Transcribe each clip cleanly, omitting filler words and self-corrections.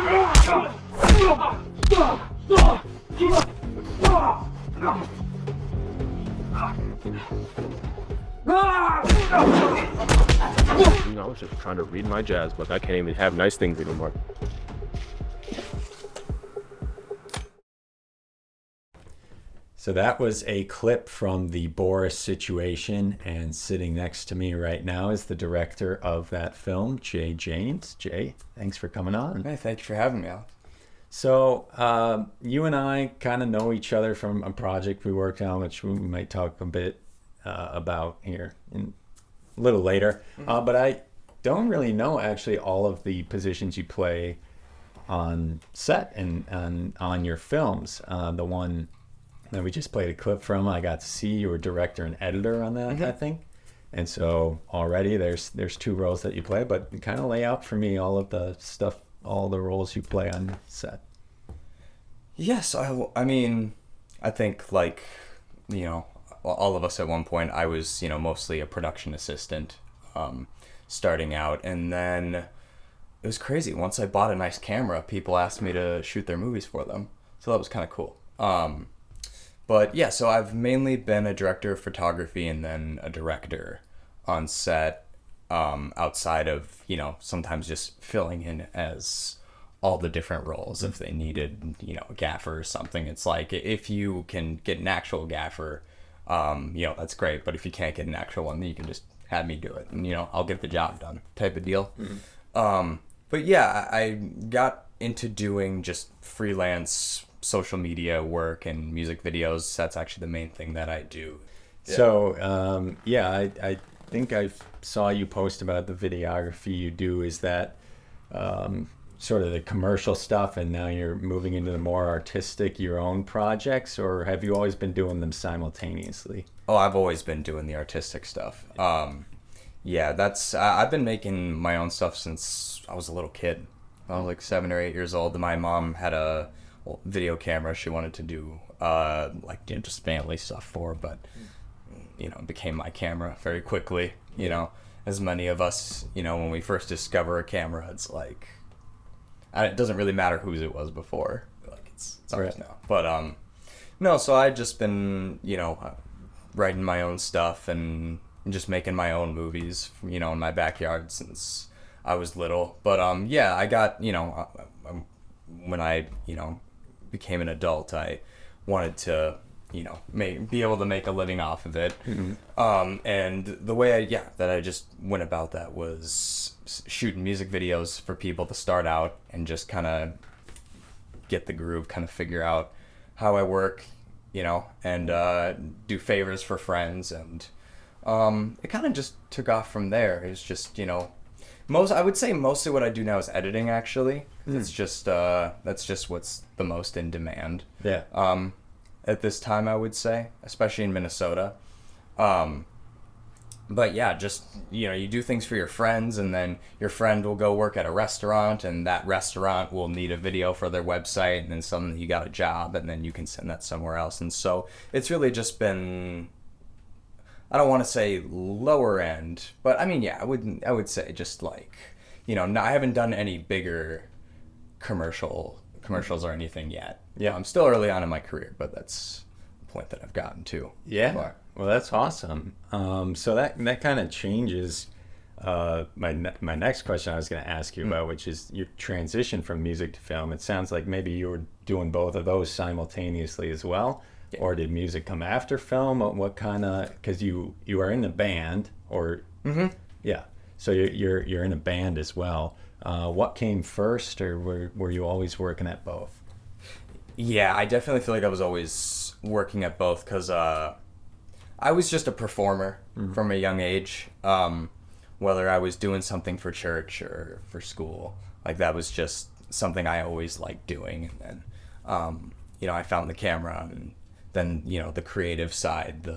I was just trying to read my jazz book. I can't even have nice things anymore. So that was a clip from the Boris situation, and sitting next to me right now is the director of that film, Jay James. Jay, thanks for coming on. Hey, thank you for having me, Alex. So you and I kind of know each other from a project we worked on, which we might talk a bit about here a little later. But I don't really know actually all of the positions you play on set and on your films. The one that we just played a clip from, I got to see you were director and editor on that, I think. And so already there's two roles that you play, but kind of lay out for me all of the stuff, all the roles you play on set. Yes, I mean, I think like, you know, all of us at one point, I was, you know, mostly a production assistant starting out. And then it was crazy. Once I bought a nice camera, people asked me to shoot their movies for them. So that was kind of cool. But yeah, so I've mainly been a director of photography and then a director on set, outside of, you know, sometimes just filling in as all the different roles if they needed, you know, a gaffer or something. It's like, if you can get an actual gaffer, you know, that's great. But if you can't get an actual one, then you can just have me do it and, you know, I'll get the job done type of deal. But yeah, I got into doing just freelance social media work and music videos. That's actually the main thing that I do. Yeah. So I think I saw you post about the videography you do. Is that sort of the commercial stuff, and now you're moving into the more artistic, your own projects, or have you always been doing them simultaneously? Oh, I've always been doing the artistic stuff. Yeah, that's I've been making my own stuff since I was a little kid. I was like 7 or 8 years old. My mom had a video camera she wanted to do like, you know, just family stuff for, but you know, it became my camera very quickly. You know, as many of us, you know, when we first discover a camera, it's like it doesn't really matter whose it was before, like it's ours now. But no, so I've just been, you know, writing my own stuff and just making my own movies, you know, in my backyard since I was little. But yeah, I got, you know, when I, you know, became an adult, I wanted to, you know, be able to make a living off of it. And the way that I just went about that was shooting music videos for people to start out and just kind of get the groove, kind of figure out how I work, you know, and do favors for friends. And it kind of just took off from there. It's just, you know, I would say mostly what I do now is editing, actually. It's just that's just what's the most in demand. Yeah. At this time, I would say, especially in Minnesota. But yeah, just, you know, you do things for your friends, and then your friend will go work at a restaurant, and that restaurant will need a video for their website, and then suddenly you got a job, and then you can send that somewhere else. And so it's really just been, I don't want to say lower end, but I mean, yeah, I would say just like, you know, I haven't done any bigger commercials or anything yet. Yeah, I'm still early on in my career, but that's the point that I've gotten to. Yeah. But, well, that's awesome. So that kind of changes my next question I was going to ask you about, which is your transition from music to film. It sounds like maybe you were doing both of those simultaneously as well. Yeah. Or did music come after film? What kind of, because you are in a band, or yeah, so you're in a band as well. What came first, or were you always working at both? Yeah, I definitely feel like I was always working at both, because I was just a performer from a young age. Whether I was doing something for church or for school, like that was just something I always liked doing. And then, you know, I found the camera, and then, you know, the creative side,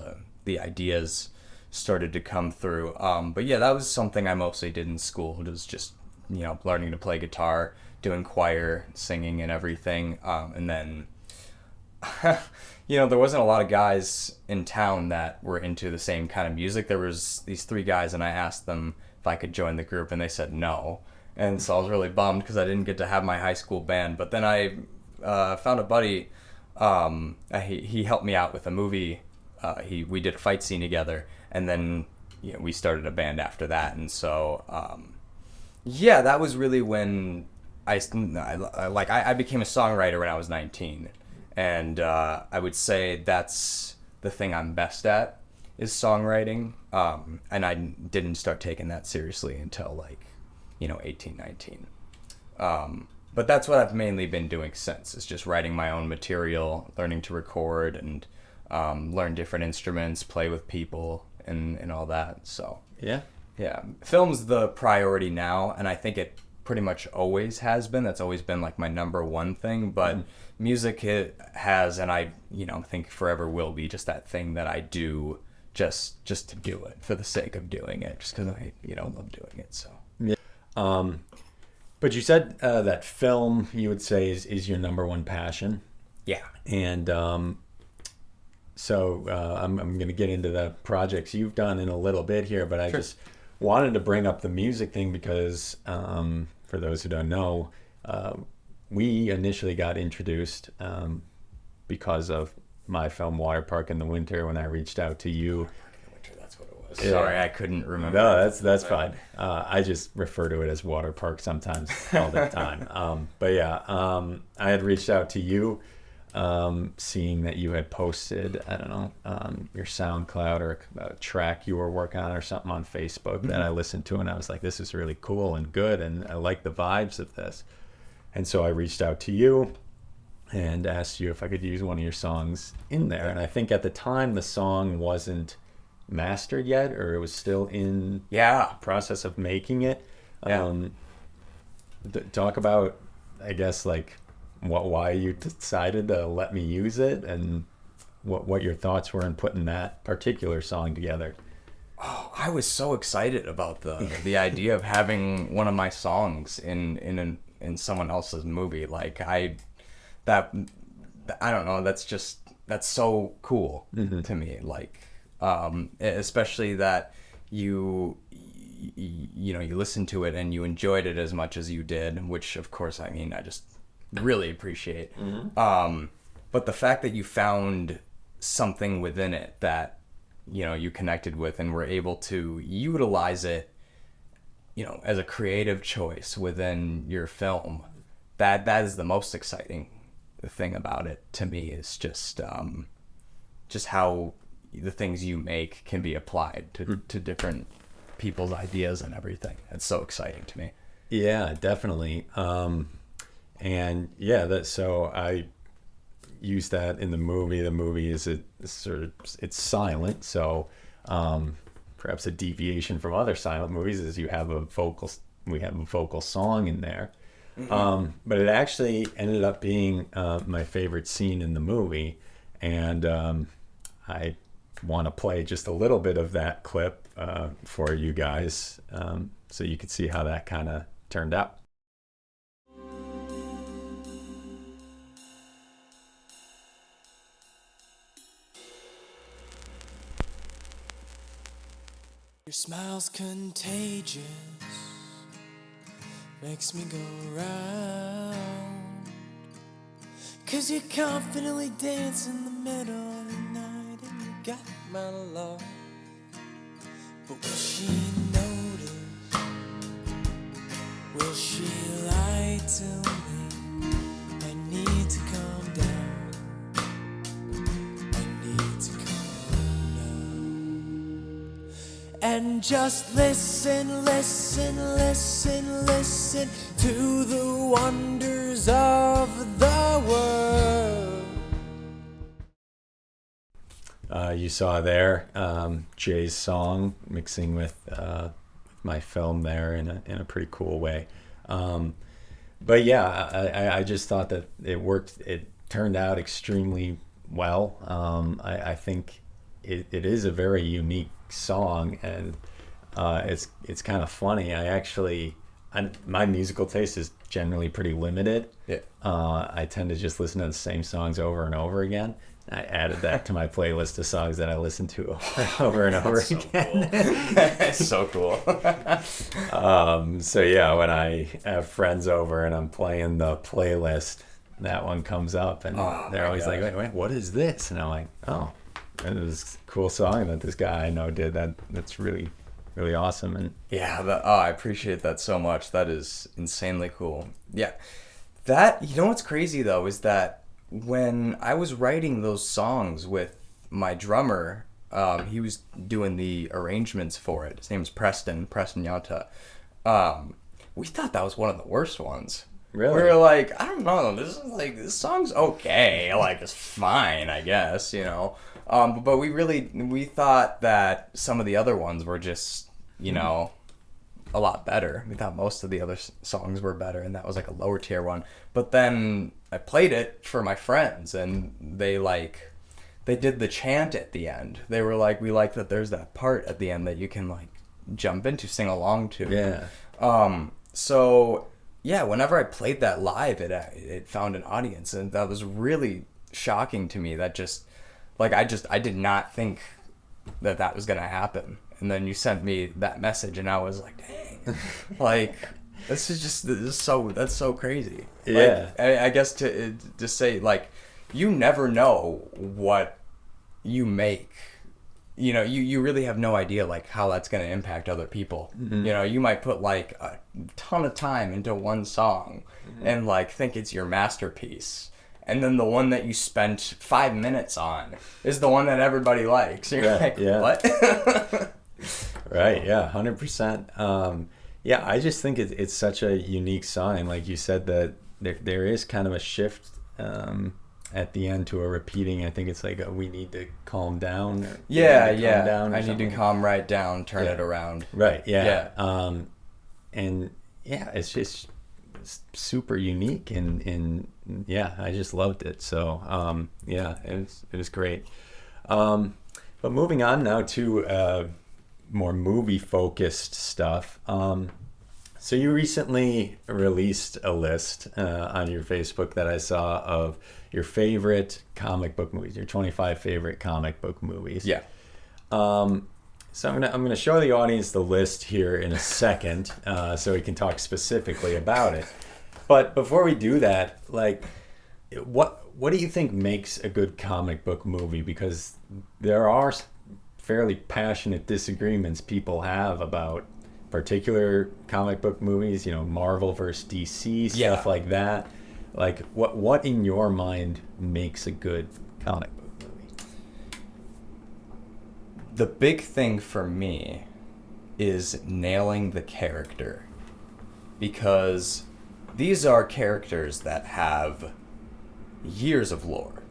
the ideas started to come through. But yeah, that was something I mostly did in school. It was just, you know, learning to play guitar, doing choir, singing and everything. And then, you know, there wasn't a lot of guys in town that were into the same kind of music. There was these 3 guys, and I asked them if I could join the group, and they said no. And so I was really bummed because I didn't get to have my high school band. But then I found a buddy. He helped me out with a movie. We did a fight scene together, and then we started a band after that. And so that was really when I became a songwriter when I was 19, and I would say that's the thing I'm best at is songwriting. And I didn't start taking that seriously until 18, 19. But that's what I've mainly been doing since, is just writing my own material, learning to record, and learn different instruments, play with people, and all that. So yeah, film's the priority now, and I think it pretty much always has been. That's always been my number one thing. But music, it has, and I think forever will be, just that thing that I do just to do it for the sake of doing it, just because I love doing it. So yeah. But you said that film, you would say, is your number one passion. Yeah. And so I'm going to get into the projects you've done in a little bit here, but I just wanted to bring up the music thing because for those who don't know, we initially got introduced because of my film Water Park in the Winter when I reached out to you. Sorry, I couldn't remember. No, that's fine. I just refer to it as Water Park sometimes all the time. But yeah, I had reached out to you, seeing that you had posted, I don't know, your SoundCloud or a track you were working on or something on Facebook that I listened to, and I was like, this is really cool and good, and I like the vibes of this. And so I reached out to you and asked you if I could use one of your songs in there. And I think at the time the song wasn't mastered yet, or it was still in the process of making it. Talk about, I guess, why you decided to let me use it, and what your thoughts were in putting that particular song together. Oh, I was so excited about the idea of having one of my songs in someone else's movie. I don't know, that's so cool to me. Especially that you listened to it and you enjoyed it as much as you did, which of course, I just really appreciate. But the fact that you found something within it that you connected with and were able to utilize it as a creative choice within your film, that is the most exciting thing about it to me, is just how the things you make can be applied to different people's ideas and everything. It's so exciting to me. Yeah, definitely. And yeah, so I use that in the movie. The movie is it's silent, so perhaps a deviation from other silent movies is we have a vocal song in there. But it actually ended up being my favorite scene in the movie, and I want to play just a little bit of that clip for you guys, so you could see how that kind of turned out. Your smile's contagious, makes me go round, 'cause you confidently dance in the middle of the night, and you got my love. But will she notice? Will she lie to me? I need to calm down. I need to calm down. And just listen, listen, listen, listen to the wonders of the world. You saw there Jay's song mixing with my film there in a pretty cool way. But yeah, I just thought that it worked. It turned out extremely well. I think it is a very unique song, and it's kind of funny. My musical taste is generally pretty limited. I tend to just listen to the same songs over and over again. I added that to my playlist of songs that I listen to over and over again. It's so cool. So yeah, when I have friends over and I'm playing the playlist, that one comes up, and they're always like, wait, what is this? And I'm like, oh, it was a cool song that this guy I know did. That's really, really awesome. And yeah, I appreciate that so much. That is insanely cool. Yeah. That, you know what's crazy though, is that when I was writing those songs with my drummer, he was doing the arrangements for it. His name's Preston Yata. We thought that was one of the worst ones. Really? We were like, I don't know, this song's okay, like it's fine, I guess, you know. But we thought that some of the other ones were just, you know, a lot better. We thought most of the other songs were better, and that was like a lower tier one. But then I played it for my friends, and they did the chant at the end. They were like, we like that there's that part at the end that you can like jump into, sing along to. yeah. So yeah, whenever I played that live, it found an audience, and that was really shocking to me. That just like I did not think that was gonna happen. And then you sent me that message, and I was like, dang, like that's so crazy. Yeah. Like, I guess to say, like, you never know what you make. You know, you really have no idea like how that's going to impact other people. Mm-hmm. You know, you might put like a ton of time into one song and like think it's your masterpiece. And then the one that you spent 5 minutes on is the one that everybody likes. You're like, what? Right. Yeah. 100%. Yeah. I just think it's such a unique song. Like you said, that there is kind of a shift at the end to a repeating. I think it's like we need to calm down. Yeah. Down I need to calm right down, turn it around. Right. Yeah. And yeah, it's just super unique, and yeah, I just loved it. So yeah, it was great. But moving on now to more movie focused stuff. So you recently released a list on your Facebook that I saw of your favorite comic book movies, your 25 favorite comic book movies. Yeah. So I'm gonna show the audience the list here in a second, so we can talk specifically about it. But before we do that, like, what do you think makes a good comic book movie? Because there are fairly passionate disagreements people have about particular comic book movies. You know, Marvel versus DC, stuff like that. Like, what in your mind makes a good comic book movie? The big thing for me is nailing the character, because these are characters that have years of lore,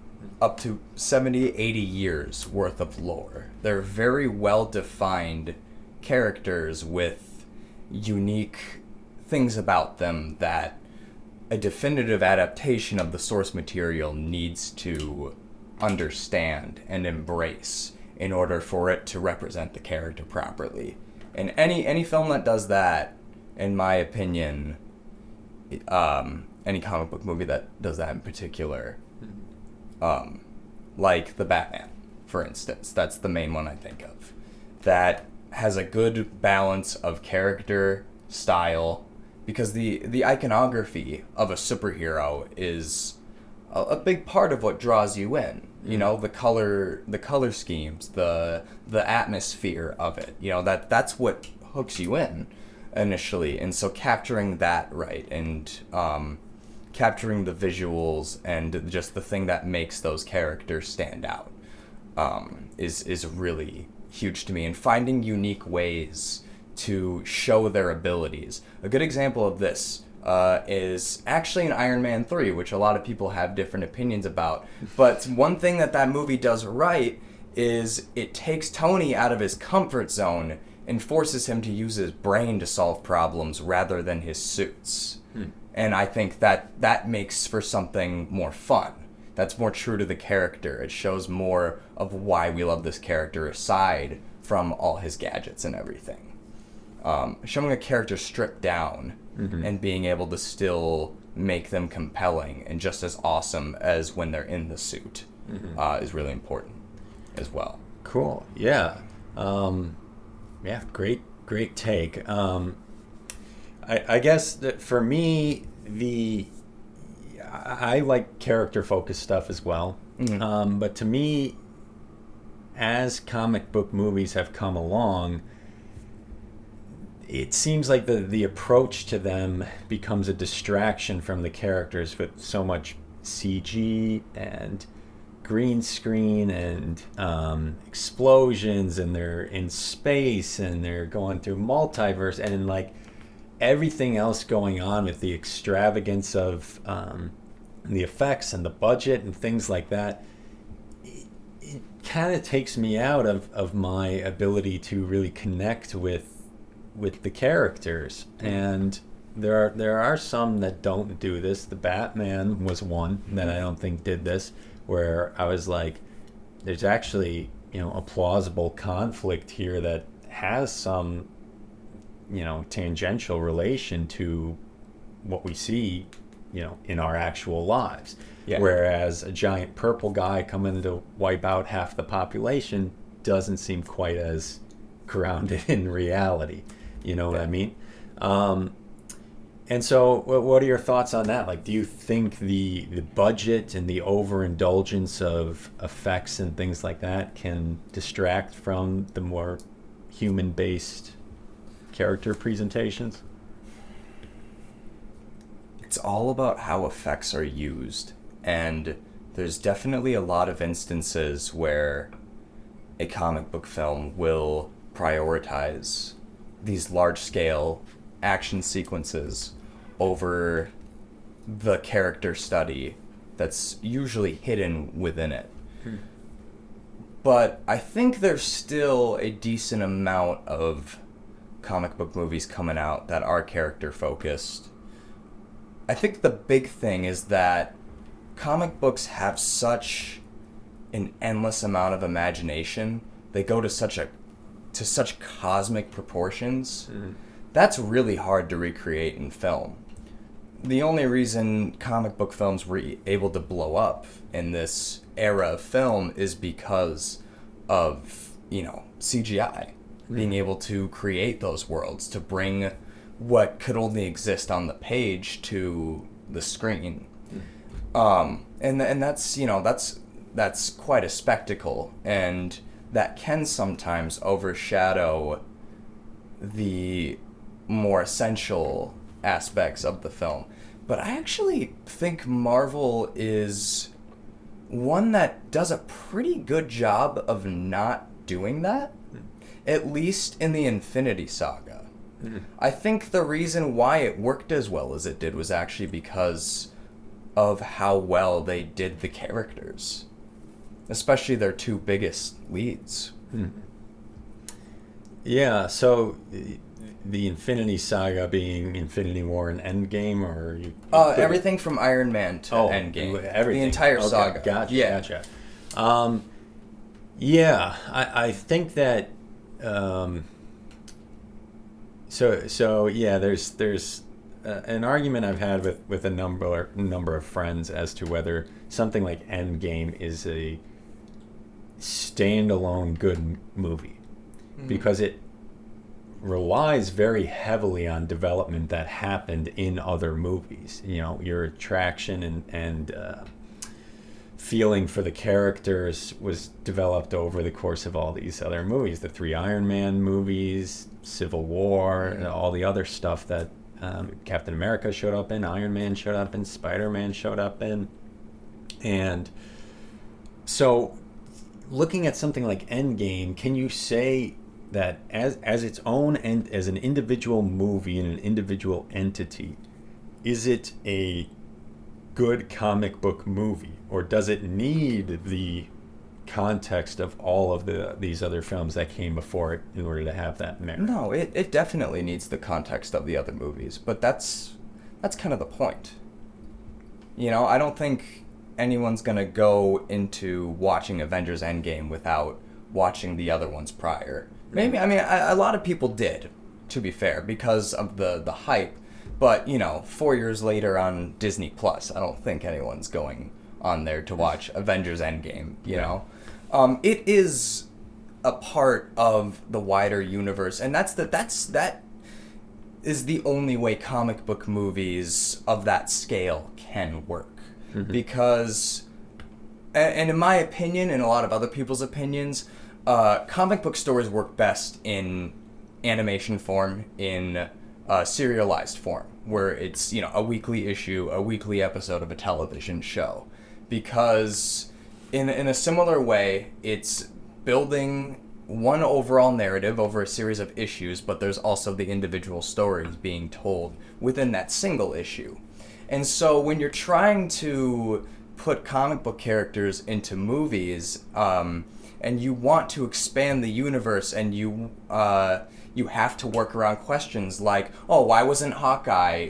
up to 70, 80 years worth of lore. They're very well defined characters with unique things about them that a definitive adaptation of the source material needs to understand and embrace in order for it to represent the character properly. And any film that does that, in my opinion, any comic book movie that does that in particular, like the Batman, for instance, that's the main one I think of, that has a good balance of character, style, because the iconography of a superhero is a big part of what draws you in. You know, the color schemes, the atmosphere of it. You know, that's what hooks you in initially. And so capturing that right, and capturing the visuals and just the thing that makes those characters stand out is really huge to me. And finding unique ways to show their abilities. A good example of this is actually in Iron Man 3, which a lot of people have different opinions about. But one thing that movie does right is it takes Tony out of his comfort zone and forces him to use his brain to solve problems rather than his suits. And I think that makes for something more fun. That's more true to the character. It shows more of why we love this character aside from all his gadgets and everything. Showing a character stripped down and being able to still make them compelling and just as awesome as when they're in the suit is really important as well. Cool. Yeah. Yeah. Great take. I guess that for me, I like character focused stuff as well. But to me, as comic book movies have come along, it seems like the approach to them becomes a distraction from the characters with so much CG and green screen and explosions, and they're in space and they're going through multiverse, and like everything else going on with the extravagance of the effects and the budget and things like that. It kind of takes me out of my ability to really connect with the characters. And there are some that don't do this. The Batman was one that I don't think did this, where I was like, there's actually, a plausible conflict here that has some, tangential relation to what we see, in our actual lives. Yeah. Whereas a giant purple guy coming to wipe out half the population doesn't seem quite as grounded in reality. You know what I mean? And so what are your thoughts on that? Like, do you think the budget and the overindulgence of effects and things like that can distract from the more human-based character presentations? It's all about how effects are used. And there's definitely a lot of instances where a comic book film will prioritize these large-scale action sequences over the character study that's usually hidden within it. But I think there's still a decent amount of comic book movies coming out that are character-focused. I think the big thing is that comic books have such an endless amount of imagination. They go to such cosmic proportions. That's really hard to recreate in film. The only reason comic book films were able to blow up in this era of film is because of, CGI. Being able to create those worlds, to bring what could only exist on the page to the screen. And that's quite a spectacle, and that can sometimes overshadow the more essential aspects of the film. But I actually think Marvel is one that does a pretty good job of not doing that, at least in the Infinity Saga. I think the reason why it worked as well as it did was actually because of how well they did the characters, especially their two biggest leads. Yeah, so the Infinity Saga being Infinity War and Endgame, or everything from Iron Man to Endgame, everything, the entire saga. Gotcha. Yeah, I think that. So yeah, there's an argument I've had with a number of friends as to whether something like Endgame is a standalone good movie, because it relies very heavily on development that happened in other movies. Your attraction and feeling for the characters was developed over the course of all these other movies, the 3 Iron Man movies, Civil War, and all the other stuff that Captain America showed up in, Iron Man showed up in, Spider-Man showed up in. And so looking at something like Endgame, can you say that as its own and as an individual movie and an individual entity, is it a good comic book movie, or does it need the context of all of these other films that came before it in order to have that merit? No, it definitely needs the context of the other movies, but that's kind of the point. I don't think anyone's gonna go into watching Avengers Endgame without watching the other ones prior. Maybe, a lot of people did, to be fair, because of the hype. But 4 years later on Disney Plus, I don't think anyone's going on there to watch Avengers Endgame, you know? It is a part of the wider universe, and that is the only way comic book movies of that scale can work. Because, and in my opinion, and a lot of other people's opinions, comic book stories work best in animation form, in serialized form, where it's, you know, a weekly issue, a weekly episode of a television show. Because in a similar way, it's building one overall narrative over a series of issues, but there's also the individual stories being told within that single issue. And so when you're trying to put comic book characters into movies, and you want to expand the universe, and you have to work around questions like, oh, why wasn't Hawkeye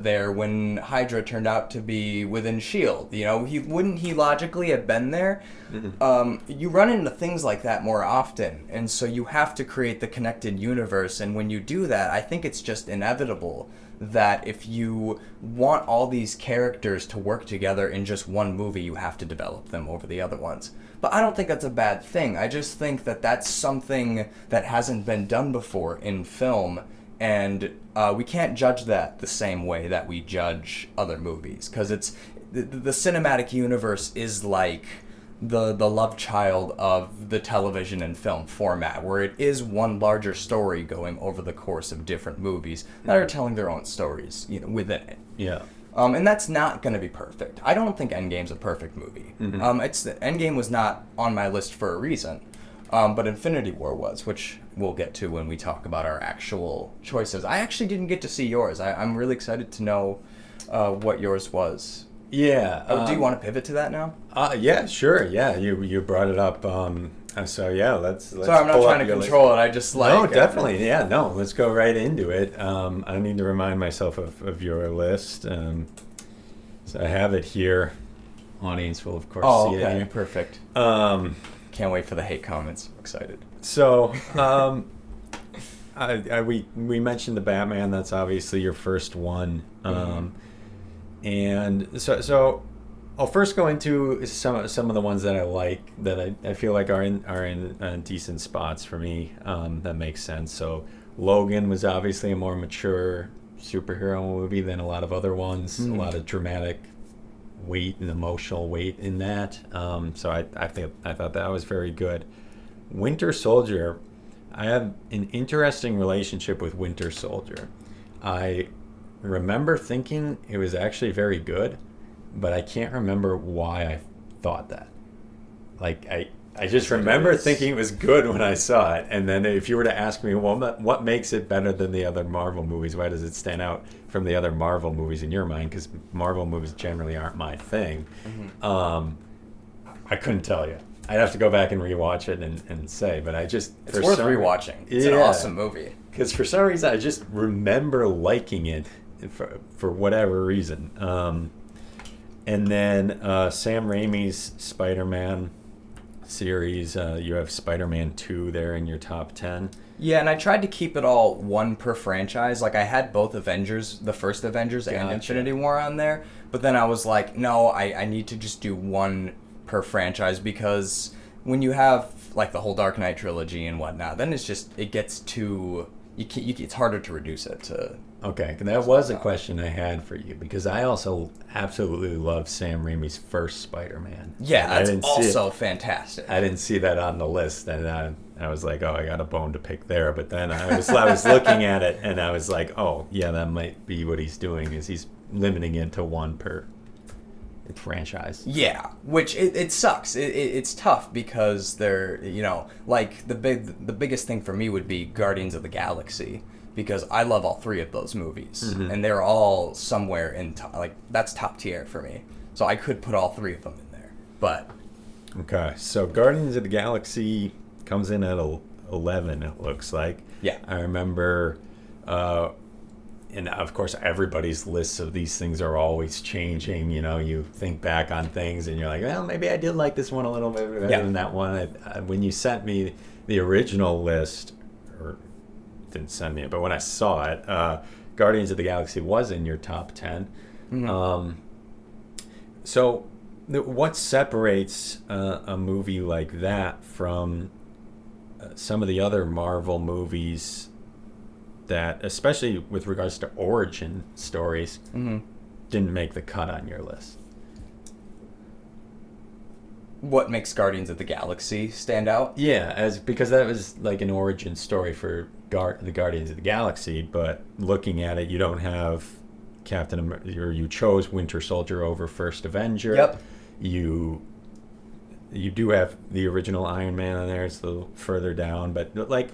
there when Hydra turned out to be within S.H.I.E.L.D.? You know, wouldn't he logically have been there? You run into things like that more often, and so you have to create the connected universe, and when you do that, I think it's just inevitable that if you want all these characters to work together in just one movie, you have to develop them over the other ones. But I don't think that's a bad thing. I just think that that's something that hasn't been done before in film, and we can't judge that the same way that we judge other movies, because it's the cinematic universe is like the love child of the television and film format, where it is one larger story going over the course of different movies that are telling their own stories, you know, within it. Yeah. And that's not going to be perfect. I don't think Endgame's a perfect movie. Endgame was not on my list for a reason, but Infinity War was, which we'll get to when we talk about our actual choices. I actually didn't get to see yours. I'm really excited to know what yours was. Yeah. Do you want to pivot to that now? Yeah, sure. Yeah, you brought it up. So yeah, let's. Sorry, I'm not trying to control it. I just like. No, definitely. Yeah, no. Let's go right into it. I need to remind myself of your list. So I have it here. Audience will of course see it here. Perfect. Can't wait for the hate comments. I'm excited. So, we mentioned the Batman. That's obviously your first one. And so I'll first go into some of the ones that I like, that I feel like are in decent spots for me. That makes sense. So Logan was obviously a more mature superhero movie than a lot of other ones. A lot of dramatic weight and emotional weight in that. So I thought that was very good. Winter Soldier, I have an interesting relationship with Winter Soldier. I remember thinking it was actually very good, but I can't remember why I thought that. Like I just remember thinking it was good when I saw it, and then if you were to ask me, well, what makes it better than the other Marvel movies? Why does it stand out from the other Marvel movies in your mind? Because Marvel movies generally aren't my thing. I couldn't tell you. I'd have to go back and rewatch it and say, but I just... It's worth rewatching. It's an awesome movie. Because for some reason, I just remember liking it for whatever reason. And then Sam Raimi's Spider-Man series, you have Spider-Man 2 there in your top 10. Yeah, and I tried to keep it all one per franchise. Like, I had both Avengers, the first Avengers and Infinity War on there, but then I was like, no, I need to just do one per franchise, because when you have, like, the whole Dark Knight trilogy and whatnot, then it gets too... it's harder to reduce it to... Okay, that was a question I had for you, because I also absolutely love Sam Raimi's first Spider-Man. Yeah, that's also fantastic. I didn't see that on the list, and I was like, oh, I got a bone to pick there. But then I was looking at it, and I was like, oh, yeah, that might be what he's doing, is he's limiting it to one per franchise. Yeah, which it sucks. It's tough, because they're, you know, like the biggest thing for me would be Guardians of the Galaxy, because I love all three of those movies, and they're all somewhere in that's top tier for me. So I could put all three of them in there, but okay. So Guardians of the Galaxy comes in at 11. It looks like. Yeah. I remember, and of course everybody's lists of these things are always changing. You know, you think back on things and you're like, well, maybe I did like this one a little bit better than that one. When you sent me the original list, or didn't send me it, but when I saw it, Guardians of the Galaxy was in your top 10. So what separates a movie like that from some of the other Marvel movies that, especially with regards to origin stories, didn't make the cut on your list? What makes Guardians of the Galaxy stand out? Yeah, because that was like an origin story for the Guardians of the Galaxy, but looking at it, you don't have Captain America, or you chose Winter Soldier over First Avenger. Yep. You do have the original Iron Man on there. It's a little further down, but like,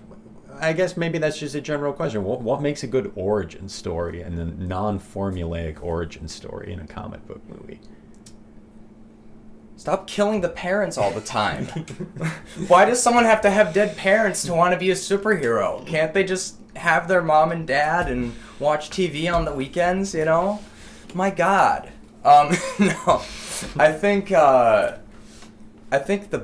I guess maybe that's just a general question. What makes a good origin story and a non-formulaic origin story in a comic book movie? Stop killing the parents all the time. Why does someone have to have dead parents to want to be a superhero? Can't they just have their mom and dad and watch TV on the weekends, you know? My God. No. I think the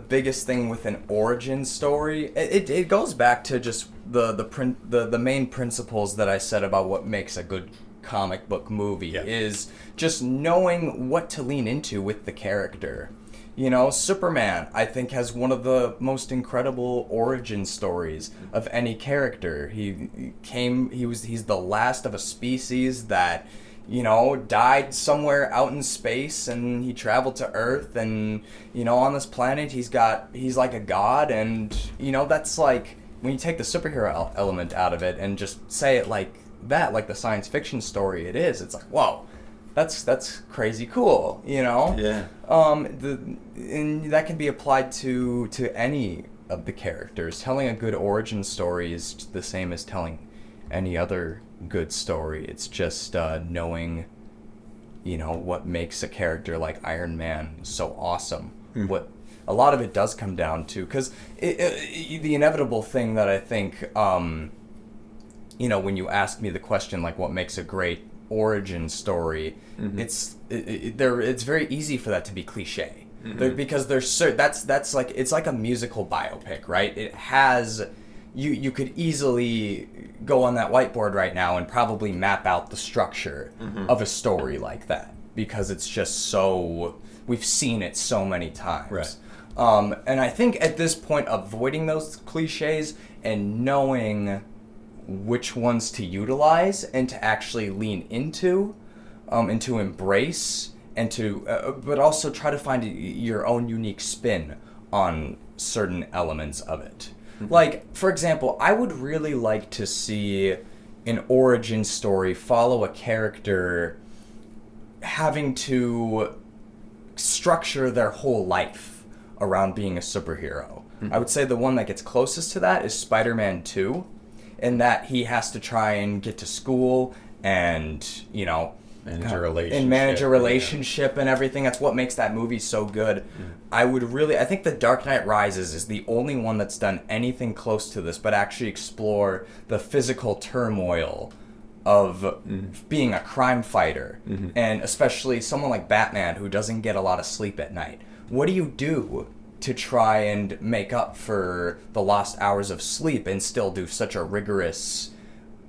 biggest thing with an origin story, it goes back to just the main principles that I said about what makes a good comic book movie, is just knowing what to lean into with the character. You know, Superman, I think, has one of the most incredible origin stories of any character. He's the last of a species that, you know, died somewhere out in space, and he traveled to Earth, and, you know, on this planet he's like a god, and, you know, that's like, when you take the superhero element out of it and just say it like that, like the science fiction story it is, it's like, whoa, that's crazy cool, you know? Yeah. And that can be applied to any of the characters. Telling a good origin story is the same as telling any other good story. It's just knowing, you know, what makes a character like Iron Man so awesome. What a lot of it does come down to, because the inevitable thing that I think, you know, when you ask me the question, like, what makes a great origin story, it's very easy for that to be cliche, because that's like, it's like a musical biopic, right? It has, you could easily go on that whiteboard right now and probably map out the structure of a story like that, because it's just so, we've seen it so many times. Right. And I think at this point, avoiding those cliches and knowing which ones to utilize and to actually lean into, and to embrace, and to, but also try to find your own unique spin on certain elements of it. Like, for example, I would really like to see an origin story follow a character having to structure their whole life around being a superhero. I would say the one that gets closest to that is Spider-Man 2, in that he has to try and get to school and, you know, manage a relationship and everything. That's what makes that movie so good. I think The Dark Knight Rises is the only one that's done anything close to this, but actually explore the physical turmoil of being a crime fighter, and especially someone like Batman, who doesn't get a lot of sleep at night. What do you do to try and make up for the lost hours of sleep and still do such a rigorous,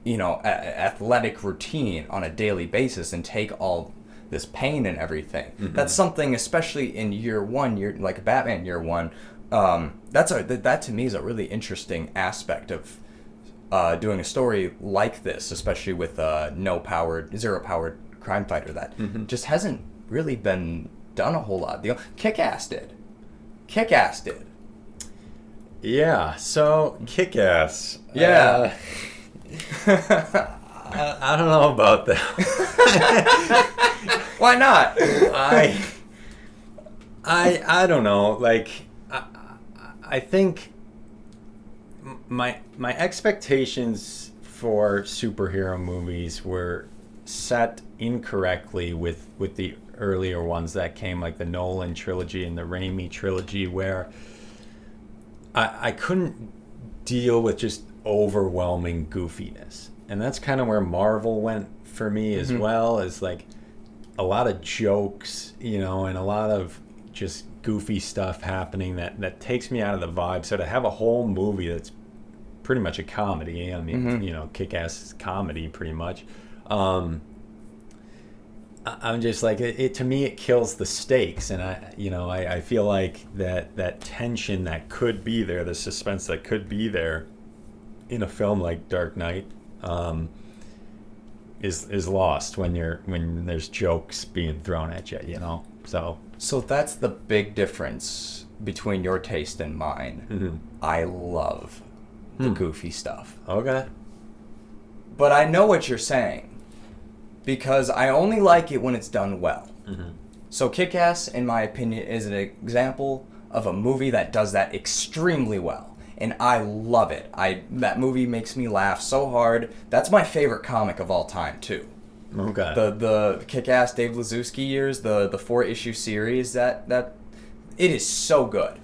you know, athletic routine on a daily basis and take all this pain and everything? That's something, especially in year one, like Batman Year One, that to me is a really interesting aspect of doing a story like this, especially with zero-powered crime fighter that just hasn't really been done a whole lot. Kick-Ass did. Yeah, so Kick-Ass. Yeah. I don't know about that. Why not? I don't know. Like, I think my expectations for superhero movies were set incorrectly with the earlier ones that came, like the Nolan trilogy and the Raimi trilogy, where I couldn't deal with just overwhelming goofiness. And that's kind of where Marvel went for me as well, is like a lot of jokes, you know, and a lot of just goofy stuff happening that takes me out of the vibe. So to have a whole movie that's pretty much a comedy, I mean, you know, Kick-Ass is comedy pretty much. I'm just like it to me it kills the stakes, and I feel like that tension that could be there, the suspense that could be there in a film like Dark Knight is lost when there's jokes being thrown at you. So that's the big difference between your taste and mine. Mm-hmm. I love the goofy stuff. Okay. But I know what you're saying, because I only like it when it's done well. Mm-hmm. So Kick-Ass, in my opinion, is an example of a movie that does that extremely well. And I love it. That movie makes me laugh so hard. That's my favorite comic of all time, too. Okay. The Kick-Ass Dave Lazuski years, the 4-issue series, that it is so good.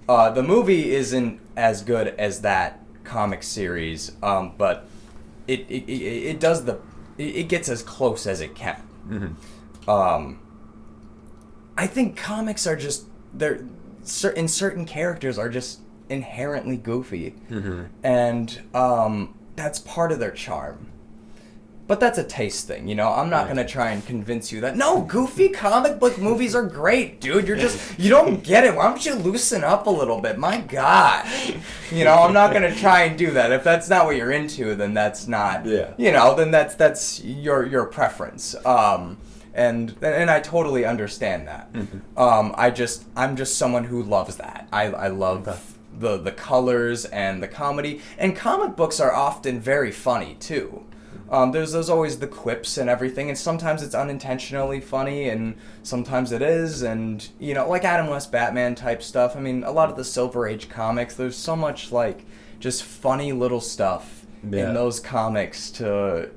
The movie isn't as good as that comic series, but it does it gets as close as it can. Mm-hmm. I think comics are just certain characters are just inherently goofy, Mm-hmm. and that's part of their charm. But that's a taste thing, I'm not going to try and convince you that, no, goofy comic book movies are great, dude. You don't get it. Why don't you loosen up a little bit? My God. I'm not going to try and do that. If that's not what you're into, then that's not, then that's your preference. And I totally understand that. Mm-hmm. I'm just someone who loves that. I love the colors and the comedy. And comic books are often very funny, too. There's always the quips and everything, and sometimes it's unintentionally funny, and sometimes it is, and, like Adam West Batman type stuff. I mean, a lot of the Silver Age comics, there's so much, like, just funny little stuff in those comics to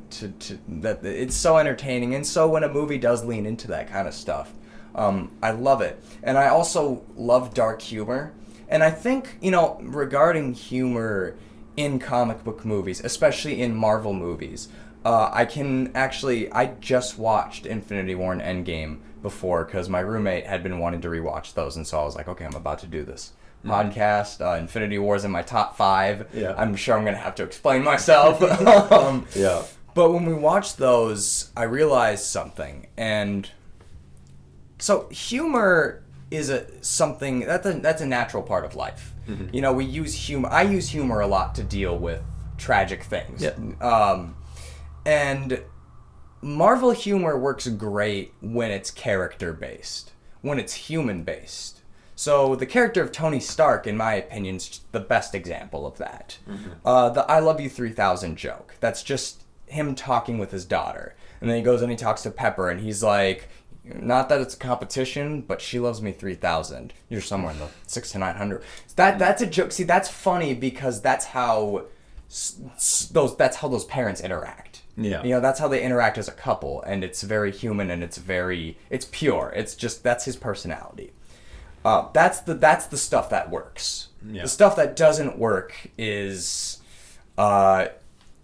that it's so entertaining, and so when a movie does lean into that kind of stuff, I love it. And I also love dark humor, and I think, regarding humor in comic book movies, especially in Marvel movies, I just watched Infinity War and Endgame before, because my roommate had been wanting to rewatch those, and so I was like, okay, I'm about to do this podcast. Infinity War is in my top 5. Yeah. I'm sure I'm going to have to explain myself. Yeah. But when we watched those, I realized something, and so humor is something that's a natural part of life. Mm-hmm. We use humor. I use humor a lot to deal with tragic things. Yeah. And Marvel humor works great when it's character-based, when it's human-based. So the character of Tony Stark, in my opinion, is the best example of that. Mm-hmm. The I Love You 3000 joke. That's just him talking with his daughter. And then he goes and he talks to Pepper, and he's like, not that it's a competition, but she loves me 3,000. You're somewhere in the 600 to 900. That's a joke. See, that's funny because that's how those parents interact. Yeah. That's how they interact as a couple, and it's very human, and it's pure. It's just, that's his personality. That's the stuff that works. Yeah. The stuff that doesn't work is the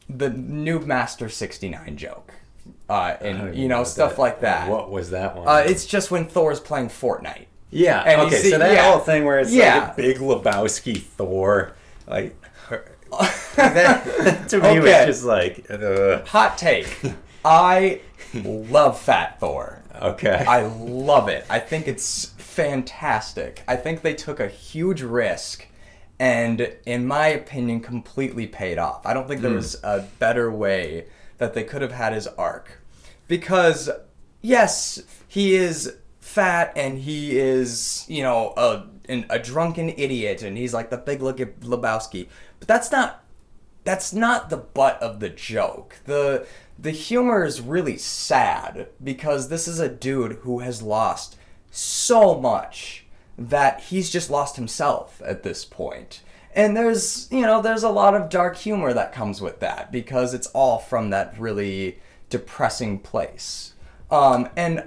new Master 69 joke. And stuff like that. What was that one? It's just when Thor's playing Fortnite. Yeah. And okay. So that whole thing where it's like a big Lebowski Thor, like that to me was just like hot take. I love Fat Thor. Okay. I love it. I think it's fantastic. I think they took a huge risk, and in my opinion, completely paid off. I don't think there was a better way that they could have had his arc. Because, yes, he is fat, and he is, a drunken idiot, and he's like the big Lebowski. But that's not the butt of the joke. The humor is really sad, because this is a dude who has lost so much that he's just lost himself at this point. And there's a lot of dark humor that comes with that, because it's all from that really depressing place. And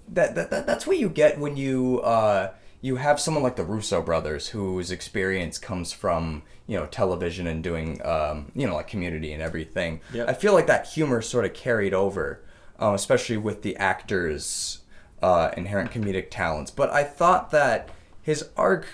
that's what you get when you have someone like the Russo brothers, whose experience comes from, television and doing, like Community and everything. Yep. I feel like that humor sort of carried over, especially with the actors' inherent comedic talents. But I thought that his arc,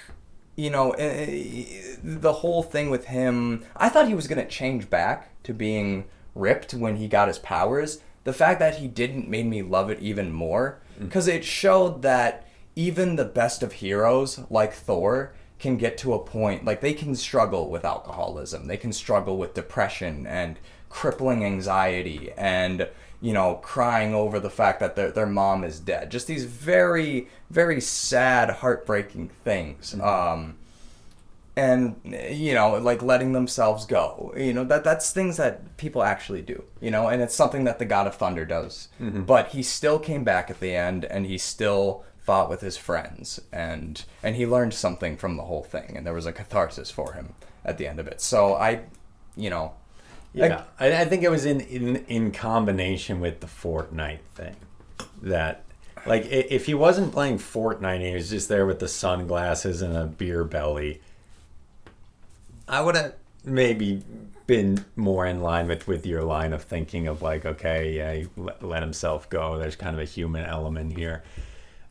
the whole thing with him, I thought he was going to change back to being ripped when he got his powers. the fact that he didn't made me love it even more, because it showed that even the best of heroes, like Thor, can get to a point, like they can struggle with alcoholism, they can struggle with depression and crippling anxiety and, you know, crying over the fact that their mom is dead. Just these very, very sad, heartbreaking things. And, you know, like letting themselves go. You know, that's things that people actually do, you know, and it's something that the God of Thunder does. But he still came back at the end, and he still fought with his friends, and he learned something from the whole thing, and there was a catharsis for him at the end of it. So you know... Yeah, I think it was in combination with the Fortnite thing that, like, if he wasn't playing Fortnite and he was just there with the sunglasses and a beer belly, I would have maybe been more in line with your line of thinking of like, okay, yeah, he let himself go. There's kind of a human element here.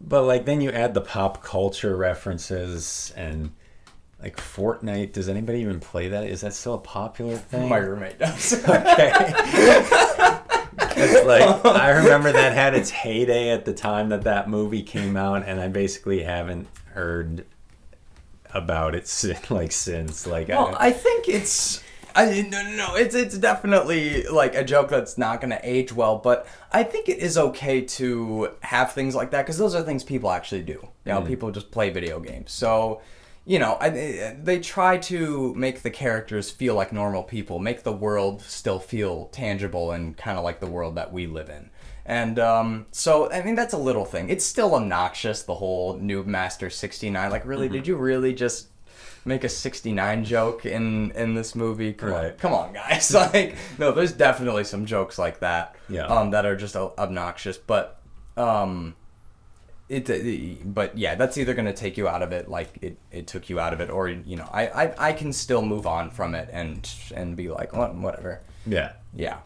But like then you add the pop culture references and... Like Fortnite, does anybody even play that? Is that still a popular thing? My roommate does. Okay. It's like, I remember that had its heyday at the time that movie came out, and I basically haven't heard about it since. Like, well, I think it's... No, it's definitely like a joke that's not going to age well, but I think it is okay to have things like that, because those are things people actually do. You know, people just play video games. So... You know, they try to make the characters feel like normal people, make the world still feel tangible and kind of like the world that we live in. And so, I mean, that's a little thing. It's still obnoxious, the whole Noob Master 69. Like, really, did you really just make a 69 joke in this movie? Come on, guys. Like, no, there's definitely some jokes like that that are just obnoxious. But... but yeah, that's either going to take you out of it like it took you out of it, or, you know, I can still move on from it and be like, well, whatever. Yeah. Yeah.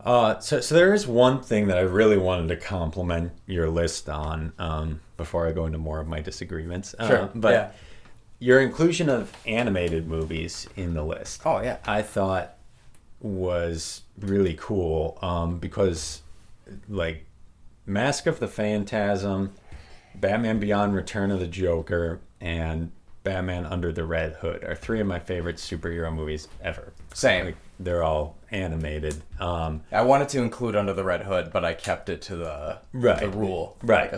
So there is one thing that I really wanted to compliment your list on before I go into more of my disagreements. Sure. But your inclusion of animated movies in the list. Oh, yeah. I thought was really cool because, like, Mask of the Phantasm, Batman Beyond Return of the Joker, and Batman Under the Red Hood are three of my favorite superhero movies ever. Same. Like, they're all animated. I wanted to include Under the Red Hood, but I kept it to the rule. Right.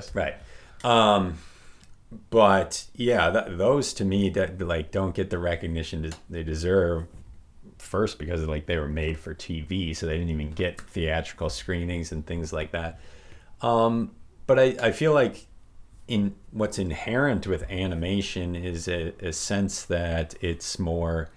But yeah, those to me that like don't get the recognition they deserve. First, because like they were made for TV, so they didn't even get theatrical screenings and things like that. But I feel like in what's inherent with animation is a sense that it's more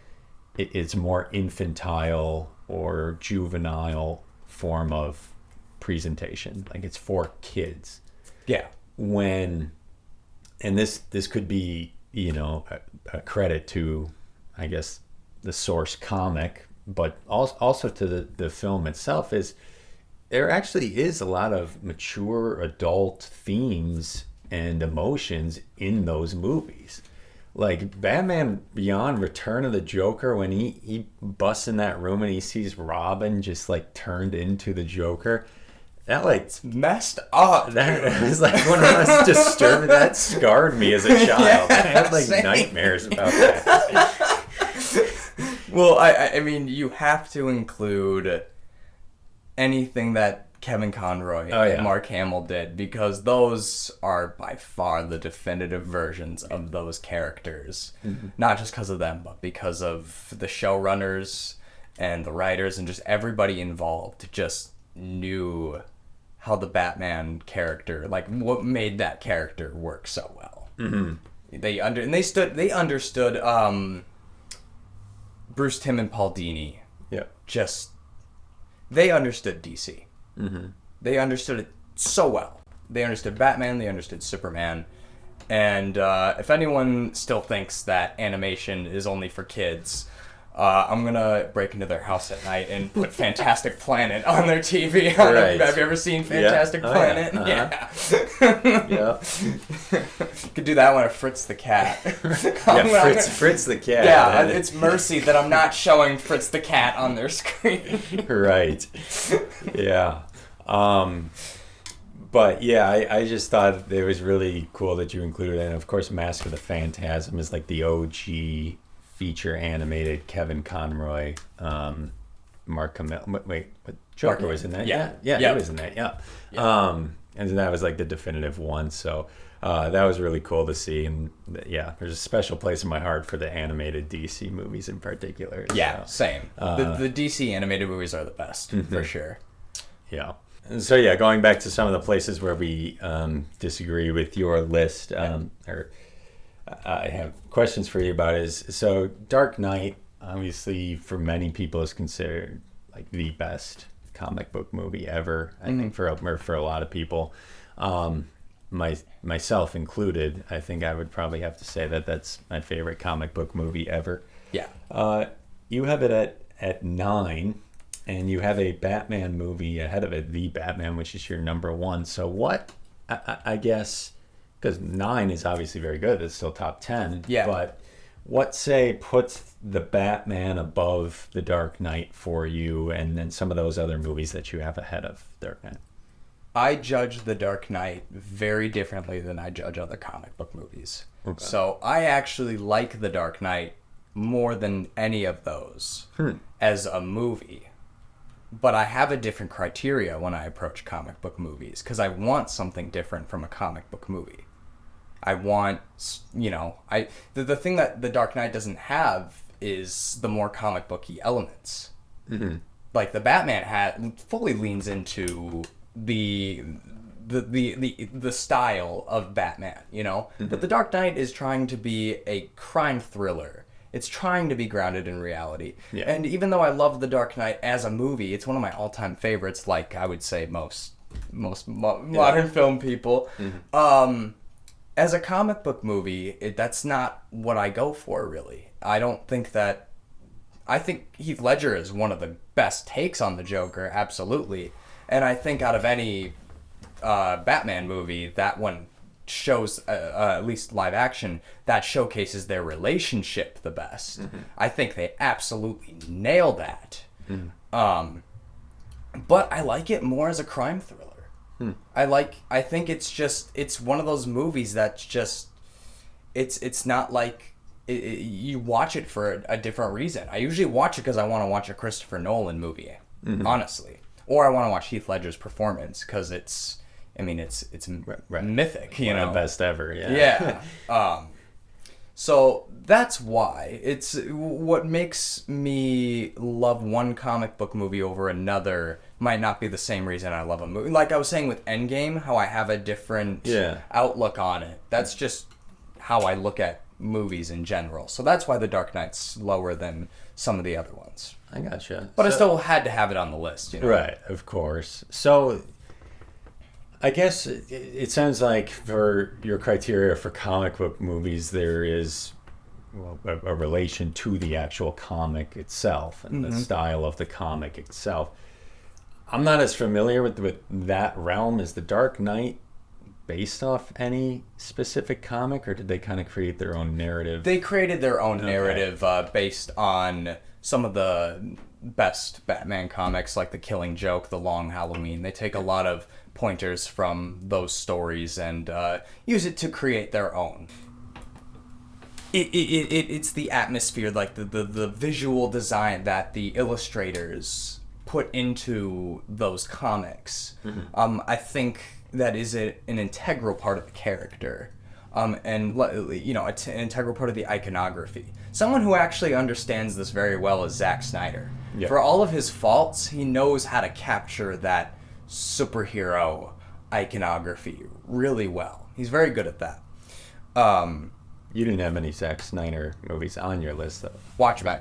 infantile or juvenile form of presentation. Like it's for kids. Yeah. And this could be, you know, a credit to, I guess, the source comic, but also to the film itself is there actually is a lot of mature adult themes and emotions in those movies. Like Batman Beyond Return of the Joker, when he busts in that room and he sees Robin just like turned into the Joker, that like it's messed up. That was like one of the most disturbing. That scarred me as a child. I had like nightmares about that. Well, I mean, you have to include anything that Kevin Conroy and Mark Hamill did, because those are by far the definitive versions of those characters. Mm-hmm. Not just because of them, but because of the showrunners and the writers and just everybody involved just knew how the Batman character, like what made that character work so well. Mm-hmm. They understood Bruce Timm and Paul Dini. Yeah. Just they understood DC. Mm-hmm. They understood it so well. They understood Batman. They understood Superman. And if anyone still thinks that animation is only for kids, I'm going to break into their house at night and put Fantastic Planet on their TV. Right. Have you ever seen Fantastic Planet? Yeah. Uh-huh. Yeah. Could do that one of Fritz the Cat. Fritz the Cat. Yeah, it's mercy that I'm not showing Fritz the Cat on their screen. Right. Yeah. But yeah, I just thought it was really cool that you included it. And of course, Mask of the Phantasm is like the OG feature animated Kevin Conroy, Mark Hamill. Wait, what Joker was in that? Yeah, he was in that. Yeah. And that was like the definitive one. So that was really cool to see. And yeah, there's a special place in my heart for the animated DC movies in particular. Yeah, so, same. The DC animated movies are the best, for sure. Yeah. And so yeah, going back to some of the places where we disagree with your list, or I have questions for you about is, so Dark Knight, obviously for many people is considered like the best comic book movie ever. I think for a lot of people, myself included, I think I would probably have to say that that's my favorite comic book movie ever. Yeah. You have it at 9. And you have a Batman movie ahead of it, The Batman, which is your number 1. So what, I guess, because 9 is obviously very good. It's still top 10. Yeah. But what, say, puts The Batman above The Dark Knight for you and then some of those other movies that you have ahead of Dark Knight? I judge The Dark Knight very differently than I judge other comic book movies. Okay. So I actually like The Dark Knight more than any of those as a movie. But I have a different criteria when I approach comic book movies because I want something different from a comic book movie. I want, the thing that The Dark Knight doesn't have is the more comic booky elements. Mm-hmm. Like the Batman fully leans into the style of Batman, But The Dark Knight is trying to be a crime thriller. It's trying to be grounded in reality. Yeah. And even though I love The Dark Knight as a movie, it's one of my all-time favorites, like I would say most modern film people. Mm-hmm. As a comic book movie, that's not what I go for, really. I think Heath Ledger is one of the best takes on the Joker, absolutely. And I think out of any Batman movie, that one shows, at least live action, that showcases their relationship the best. Mm-hmm. I think they absolutely nail that. Mm. But I like it more as a crime thriller. Mm. I think it's one of those movies that's just, it's not like, you watch it for a different reason. I usually watch it because I want to watch a Christopher Nolan movie, honestly. Or I want to watch Heath Ledger's performance because it's mythic, one of the best ever. Yeah. Yeah. So that's why it's what makes me love one comic book movie over another might not be the same reason I love a movie. Like I was saying with Endgame, how I have a different outlook on it. That's just how I look at movies in general. So that's why The Dark Knight's lower than some of the other ones. I gotcha. But I still had to have it on the list, Right, of course. So I guess it sounds like for your criteria for comic book movies, there is a relation to the actual comic itself and the style of the comic itself. I'm not as familiar with that realm. Is The Dark Knight based off any specific comic, or did they kind of create their own narrative? They created their own narrative based on some of the best Batman comics, like The Killing Joke, The Long Halloween. They take a lot of pointers from those stories and use it to create their own. It's the atmosphere, like the visual design that the illustrators put into those comics. Mm-hmm. I think that is an integral part of the character. And an integral part of the iconography. Someone who actually understands this very well is Zack Snyder. Yep. For all of his faults, he knows how to capture that superhero iconography really well. He's very good at that. You didn't have any Zack Snyder movies on your list, though. Watchmen.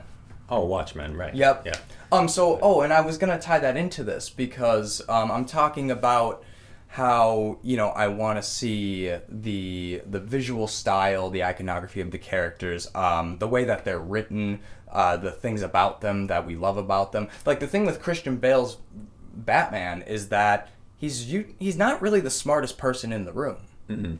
Oh, Watchmen, right. Yep. Yeah. And I was going to tie that into this because I'm talking about how, I want to see the visual style, the iconography of the characters, the way that they're written, the things about them that we love about them. Like the thing with Christian Bale's Batman is that he's not really the smartest person in the room,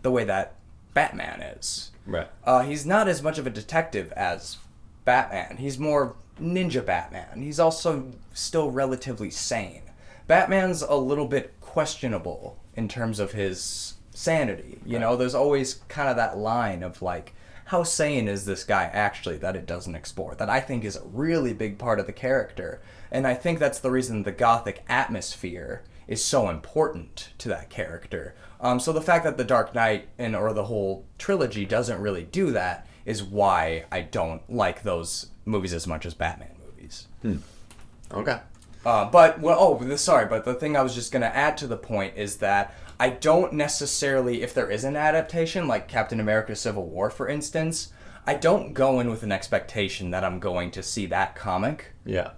the way that Batman is. Right. He's not as much of a detective as Batman. He's more ninja Batman. He's also still relatively sane. Batman's a little bit questionable in terms of his sanity. You know, there's always kind of that line of like, how sane is this guy actually, that it doesn't explore? That I think is a really big part of the character. And I think that's the reason the gothic atmosphere is so important to that character. So the fact that The Dark Knight or the whole trilogy doesn't really do that is why I don't like those movies as much as Batman movies. Okay. But the thing I was just going to add to the point is that I don't necessarily, if there is an adaptation, like Captain America Civil War, for instance, I don't go in with an expectation that I'm going to see that comic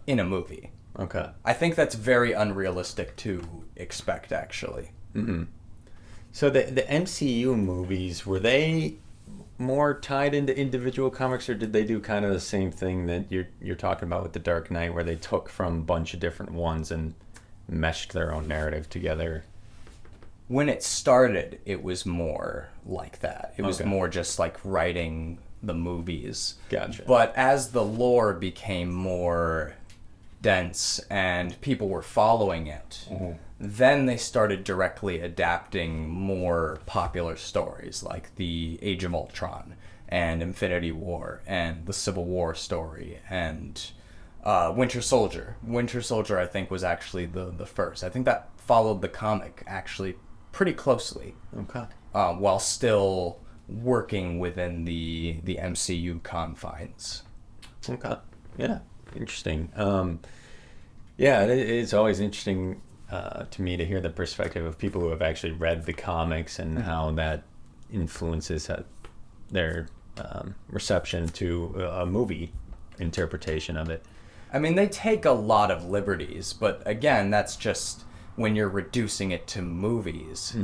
in a movie. Okay. I think that's very unrealistic to expect, actually. Mm-hmm. So the MCU movies, were they more tied into individual comics, or did they do kind of the same thing that you're talking about with The Dark Knight, where they took from a bunch of different ones and meshed their own narrative together? When it started, it was more like that. It was more just like writing the movies. Gotcha. But as the lore became more dense and people were following it, then they started directly adapting more popular stories like the Age of Ultron and Infinity War and the Civil War story and Winter Soldier. Winter Soldier, I think, was actually the first. I think that followed the comic actually pretty closely. Okay. While still working within the MCU confines. Okay. Yeah. Interesting. It's always interesting to me to hear the perspective of people who have actually read the comics and how that influences their reception to a movie interpretation of it. I mean, they take a lot of liberties, but again, that's just when you're reducing it to movies.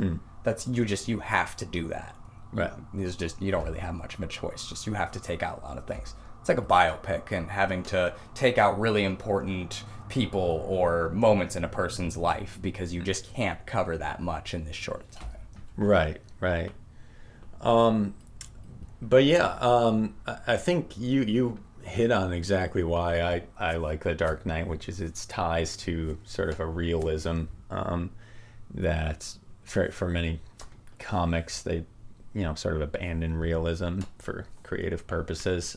That's you have to do that. Right. You don't really have much of a choice. Just you have to take out a lot of things. It's like a biopic and having to take out really important people or moments in a person's life because you just can't cover that much in this short time. Right. But yeah, I think you hit on exactly why I like The Dark Knight, which is its ties to sort of a realism that for many comics they sort of abandon realism for creative purposes.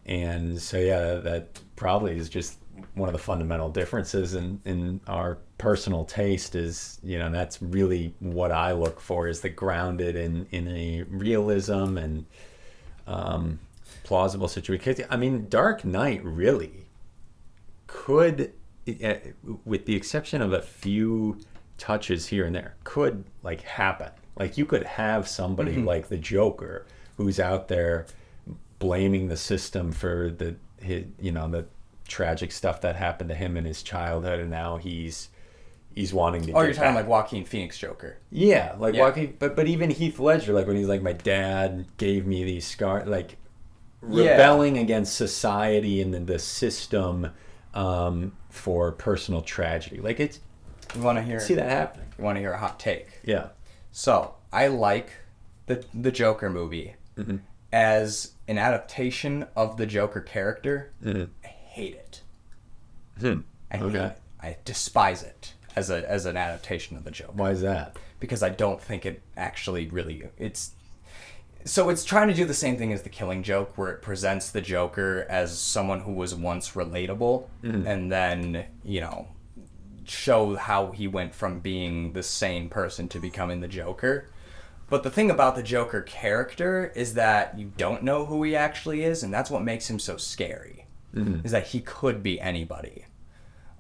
And so that probably is just one of the fundamental differences in our personal taste is, that's really what I look for, is the grounded in a realism and plausible situation. I mean, Dark Knight really could, with the exception of a few touches here and there, could like happen. Like you could have somebody like the Joker who's out there blaming the system for the tragic stuff that happened to him in his childhood, and now he's wanting to. Oh, you're talking like Joaquin Phoenix Joker. Yeah, like Joaquin, but even Heath Ledger, like when he's like, my dad gave me these scars, like rebelling against society and the system for personal tragedy. Like it's. You want to see that happening? You want to hear a hot take? Yeah. So I like the Joker movie as an adaptation of the Joker character. I hate it. I hate it. I despise it as an adaptation of the Joker. Why is that? Because I don't think it actually really it's trying to do the same thing as The Killing Joke, where it presents the Joker as someone who was once relatable and then show how he went from being the sane person to becoming the Joker. But the thing about the Joker character is that you don't know who he actually is, and that's what makes him so scary. Is that he could be anybody.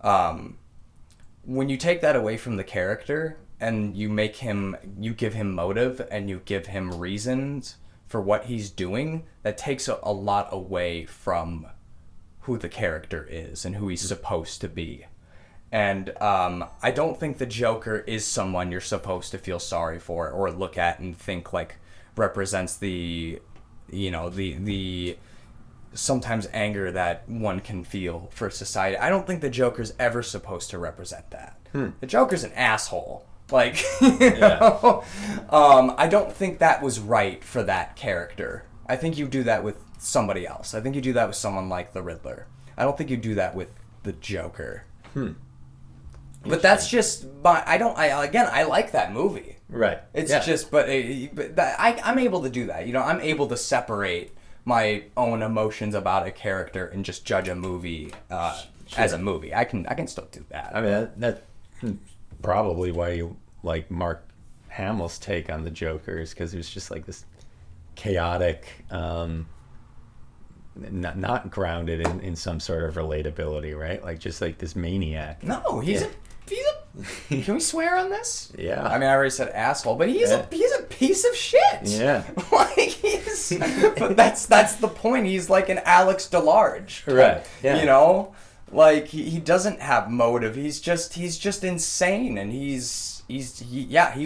When you take that away from the character and you give him motive and you give him reasons for what he's doing, that takes a lot away from who the character is and who he's supposed to be. And I don't think the Joker is someone you're supposed to feel sorry for or look at and think like represents the sometimes anger that one can feel for society. I don't think the Joker's ever supposed to represent that. The Joker's an asshole. Like, I don't think that was right for that character. I think you do that with somebody else. I think you do that with someone like the Riddler. I don't think you do that with the Joker. But that's just I like that movie. Right. It's just, I'm able to do that. I'm able to separate my own emotions about a character and just judge a movie as a movie. I can still do that. I mean, that's probably why you like Mark Hamill's take on the Joker, is because it was just like this chaotic, not grounded in some sort of relatability, right? Like just like this maniac. No, he's a can we swear on this? Yeah. I mean, I already said asshole, but he's a piece of shit. Yeah. But that's the point. He's like an Alex DeLarge. Right. Yeah. Like he doesn't have motive. He's just insane, and he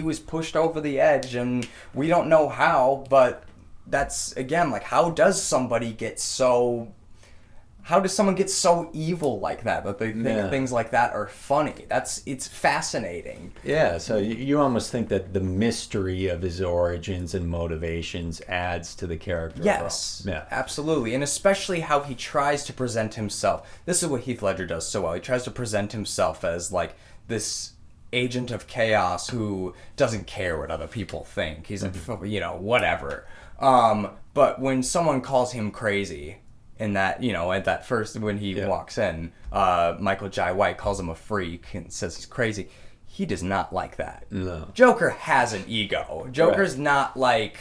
was pushed over the edge, and we don't know how, but that's again like how does someone get so evil like that they think things like that are funny? It's fascinating. Yeah, so you almost think that the mystery of his origins and motivations adds to the character. Yes, yeah, absolutely. And especially how he tries to present himself. This is what Heath Ledger does so well. He tries to present himself as like this agent of chaos who doesn't care what other people think. He's whatever. But when someone calls him crazy, in that, at that first, when he walks in, Michael Jai White calls him a freak and says he's crazy. He does not like that. No. Joker has an ego. Joker's not like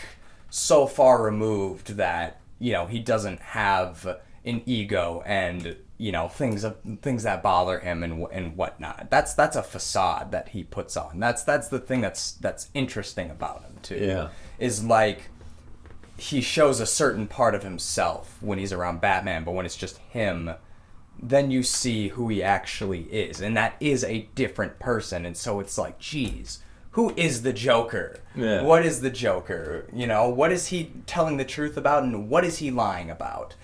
so far removed that, he doesn't have an ego and, things that bother him and whatnot. That's a facade that he puts on. That's the thing that's interesting about him too. Yeah. Is like, he shows a certain part of himself when he's around Batman, but when it's just him, then you see who he actually is, and that is a different person. And so it's like, geez, who is the Joker? Yeah. What is the Joker? What is he telling the truth about, and what is he lying about?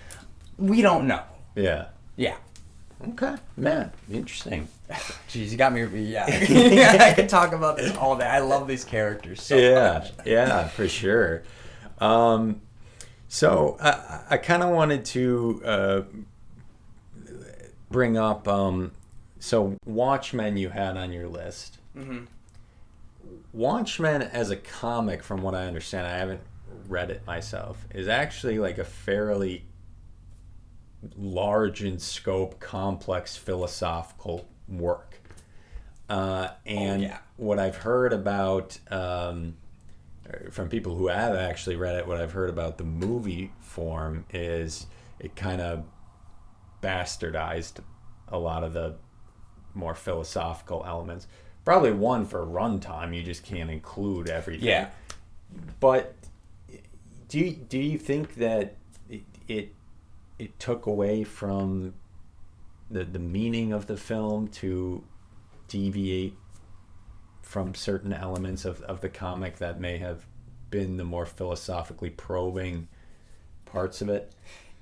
We don't know. Yeah. Yeah. Okay. Man, interesting. Jeez, you got me. Yeah. I could talk about this all day. I love these characters so much. Yeah, for sure. So I kind of wanted to bring up, so Watchmen you had on your list. Mm-hmm. Watchmen as a comic, from what I understand, I haven't read it myself, is actually like a fairly large in scope, complex philosophical work. What I've heard about, from people who have actually read it, what I've heard about the movie form is it kind of bastardized a lot of the more philosophical elements. Probably one, for runtime, you just can't include everything. Yeah. But do you think that it took away from the meaning of the film to deviate from certain elements of the comic that may have been the more philosophically probing parts of it?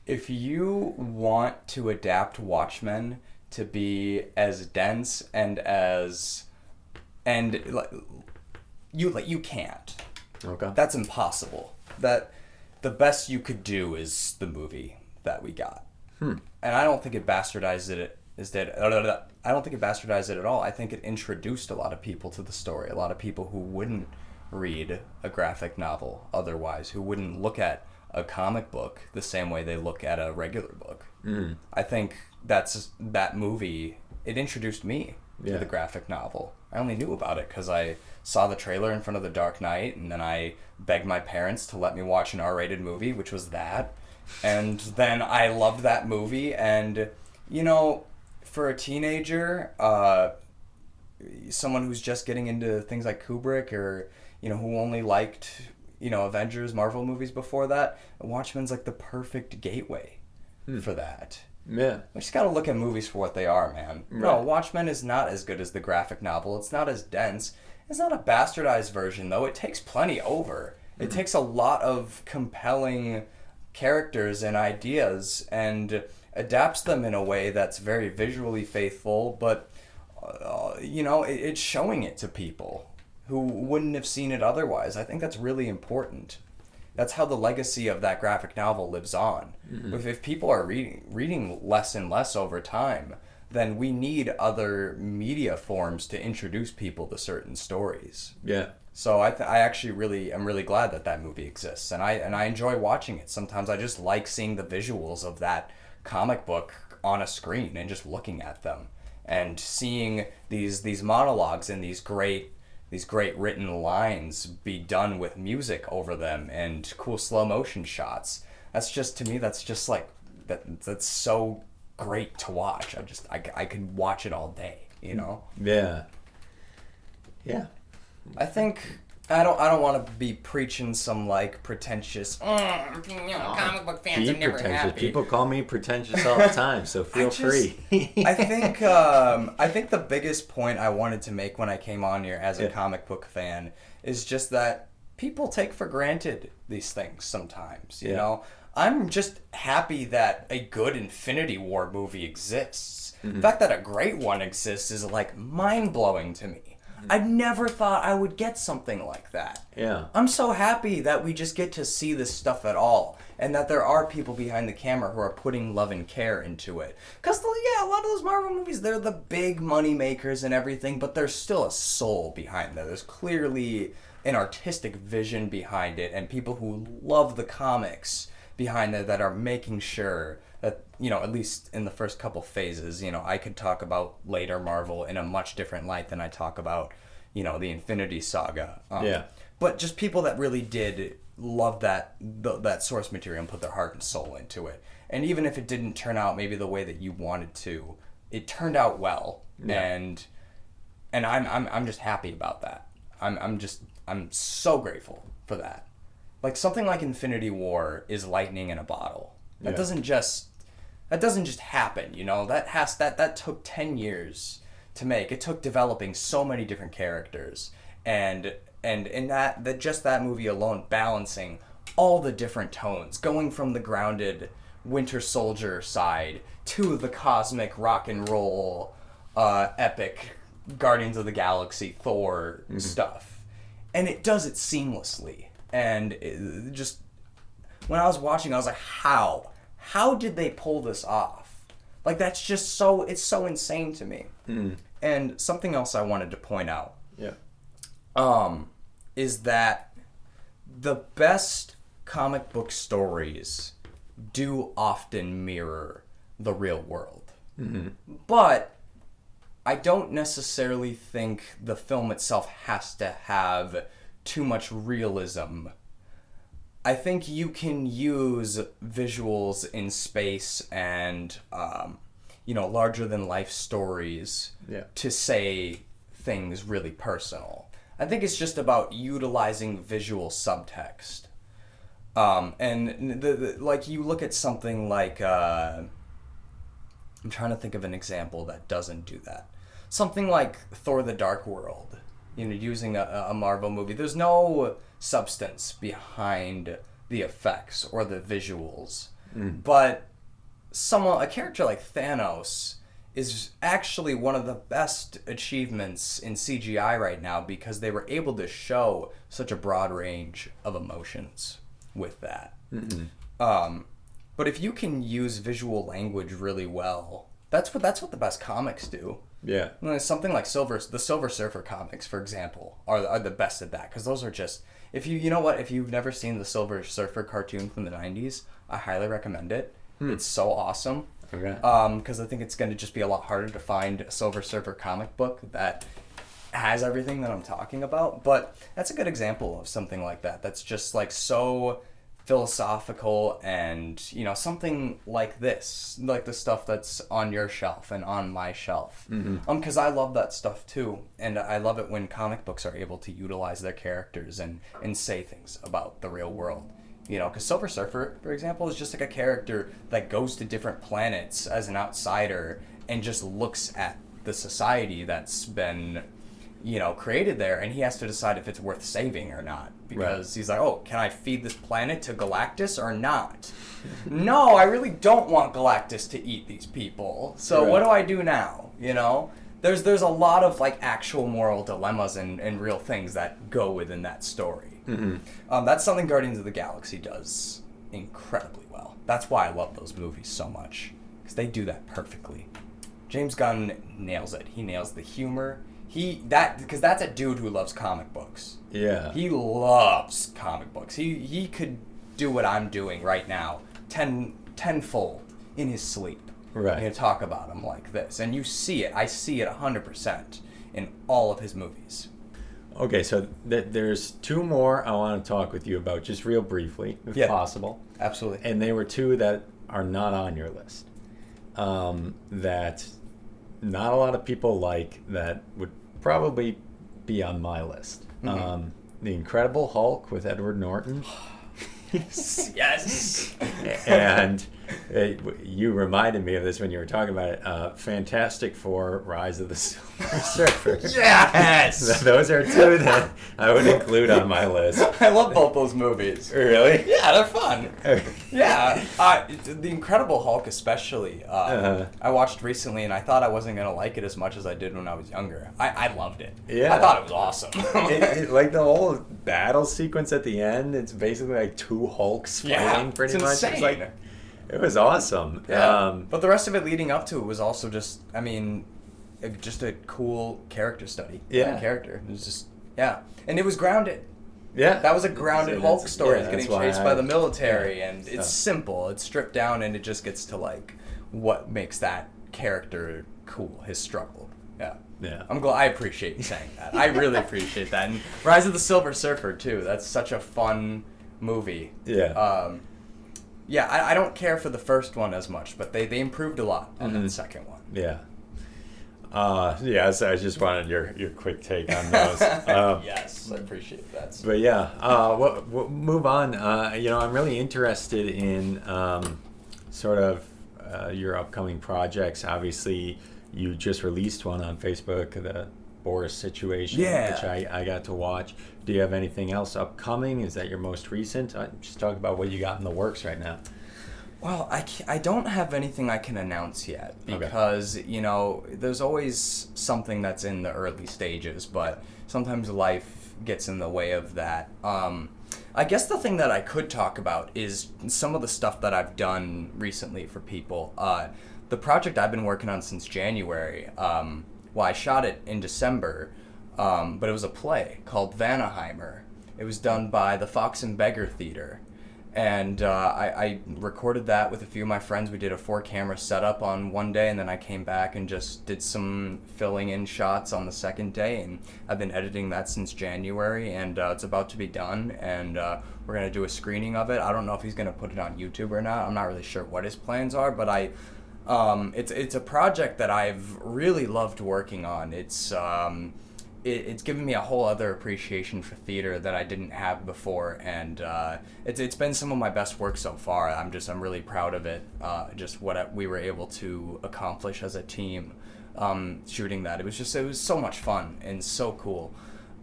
If you want to adapt Watchmen to be as dense you can't. Okay. That's impossible. That the best you could do is the movie that we got. And I don't think it bastardized it. I don't think it bastardized it at all. I think it introduced a lot of people to the story. A lot of people who wouldn't read a graphic novel otherwise, who wouldn't look at a comic book the same way they look at a regular book. I think that movie, it introduced me to the graphic novel. I only knew about it because I saw the trailer in front of The Dark Knight, and then I begged my parents to let me watch an R-rated movie, which was that. And then I loved that movie, and, for a teenager, someone who's just getting into things like Kubrick, or, who only liked, Avengers, Marvel movies before that, Watchmen's like the perfect gateway for that. Yeah. We just gotta look at movies for what they are, man. Right. No, Watchmen is not as good as the graphic novel. It's not as dense. It's not a bastardized version, though. It takes plenty over. It takes a lot of compelling characters and ideas and adapts them in a way that's very visually faithful, but, it's showing it to people who wouldn't have seen it otherwise. I think that's really important. That's how the legacy of that graphic novel lives on. If people are reading less and less over time, then we need other media forms to introduce people to certain stories. Yeah. So I actually really am really glad that that movie exists, and I enjoy watching it. Sometimes I just like seeing the visuals of that comic book on a screen and just looking at them and seeing these monologues and these great written lines be done with music over them and cool slow motion shots. That's just, to me, that's just like that's so great to watch. I could watch it all day, you know? Yeah. Yeah. I think I don't want to be preaching some like pretentious, comic book fans are never happy. People call me pretentious all the time, so feel free. I think the biggest point I wanted to make when I came on here as a comic book fan is just that people take for granted these things sometimes. You know, I'm just happy that a good Infinity War movie exists. The fact that a great one exists is like mind blowing to me. I never thought I would get something like that. Yeah. I'm so happy that we just get to see this stuff at all, and that there are people behind the camera who are putting love and care into it. Because, a lot of those Marvel movies, they're the big money makers and everything, but there's still a soul behind them. There's clearly an artistic vision behind it, and people who love the comics behind it that are making sure that, at least in the first couple phases, I could talk about later Marvel in a much different light than I talk about, the Infinity Saga. But just people that really did love that source material and put their heart and soul into it. And even if it didn't turn out maybe the way that you wanted to, it turned out well. Yeah. And I'm just happy about that. I'm so grateful for that. Like something like Infinity War is lightning in a bottle. That doesn't just happen, that took 10 years to make. It took developing so many different characters and in that movie alone, balancing all the different tones, going from the grounded Winter Soldier side to the cosmic rock and roll epic Guardians of the Galaxy Thor stuff. And it does it seamlessly. And it just, when I was watching, I was like, how did they pull this off? Like, that's just it's so insane to me. And something else I wanted to point out is that the best comic book stories do often mirror the real world. But I don't necessarily think the film itself has to have too much realism. I think you can use visuals in space and, larger than life stories to say things really personal. I think it's just about utilizing visual subtext. And like you look at something like, I'm trying to think of an example that doesn't do that. Something like Thor: The Dark World. Using a Marvel movie, there's no substance behind the effects or the visuals. But a character like Thanos is actually one of the best achievements in CGI right now because they were able to show such a broad range of emotions with that. But if you can use visual language really well, that's what the best comics do. Yeah. Something like the Silver Surfer comics, for example, are the best at that because those are just, if you've never seen the Silver Surfer cartoon from the 90s, I highly recommend it. It's so awesome. Okay. Because I think it's going to just be a lot harder to find a Silver Surfer comic book that has everything that I'm talking about. But that's a good example of something like that. That's just like so philosophical and, something like this, like the stuff that's on your shelf and on my shelf. Because I love that stuff too. And I love it when comic books are able to utilize their characters and say things about the real world. Because Silver Surfer, for example, is just like a character that goes to different planets as an outsider and just looks at the society that's been, created there, and he has to decide if it's worth saving or not. Because he's like, oh, can I feed this planet to Galactus or not? No, I really don't want Galactus to eat these people. So what do I do now? There's a lot of like actual moral dilemmas and real things that go within that story. That's something Guardians of the Galaxy does incredibly well. That's why I love those movies so much, because they do that perfectly. James Gunn nails it. He nails the humor. Because that's a dude who loves comic books. Yeah. He loves comic books. He could do what I'm doing right now, tenfold in his sleep. Right. And talk about him like this, and you see it. I see it 100% in all of his movies. Okay, so there's two more I want to talk with you about, just real briefly, if possible. Absolutely. And they were two that are not on your list. That not a lot of people like, that would probably be on my list. Mm-hmm. The Incredible Hulk with Edward Norton. Yes. And you reminded me of this when you were talking about it. Fantastic Four: Rise of the Silver Surfer. Yes. Those are two that I would include on my list. I love both those movies. Really? Yeah, they're fun. Yeah, The Incredible Hulk especially. I watched recently, and I thought I wasn't gonna like it as much as I did when I was younger. I loved it. Yeah. I thought it was awesome. Like the whole battle sequence at the end, it's basically like two Hulks fighting pretty it's much. Insane. It's like, it was awesome. Yeah. But the rest of it leading up to it was also just a cool character study. Yeah. Character. It was just, and it was grounded. Yeah. That was a grounded Hulk story. Yeah, He's getting chased by the military, and it's simple. It's stripped down, and it just gets to like what makes that character cool. His struggle. Yeah. Yeah. I'm glad. I appreciate you saying that. I really appreciate that. And Rise of the Silver Surfer too. That's such a fun movie. Yeah. I don't care for the first one as much, but they improved a lot on the second one. Yeah. So I just wanted your quick take on those. Yes, I appreciate that. But yeah, we'll move on. I'm really interested in sort of your upcoming projects. Obviously, you just released one on Facebook, the Boris Situation, which I got to watch. Do you have anything else upcoming? Is that your most recent? Just talk about what you got in the works right now. Well, I don't have anything I can announce yet because, there's always something that's in the early stages, but sometimes life gets in the way of that. I guess the thing that I could talk about is some of the stuff that I've done recently for people. The project I've been working on since January, I shot it in December, but it was a play called Vanaheimr. It was done by the Fox and Beggar Theater. And I recorded that with a few of my friends. We did a 4-camera setup on one day, and then I came back and just did some filling in shots on the second day. And I've been editing that since January, and it's about to be done. And we're going to do a screening of it. I don't know if he's going to put it on YouTube or not. I'm not really sure what his plans are, but it's a project that I've really loved working on. It's given me a whole other appreciation for theater that I didn't have before, and it's been some of my best work so far. I'm really proud of it. Just what we were able to accomplish as a team, shooting that. It was so much fun and so cool.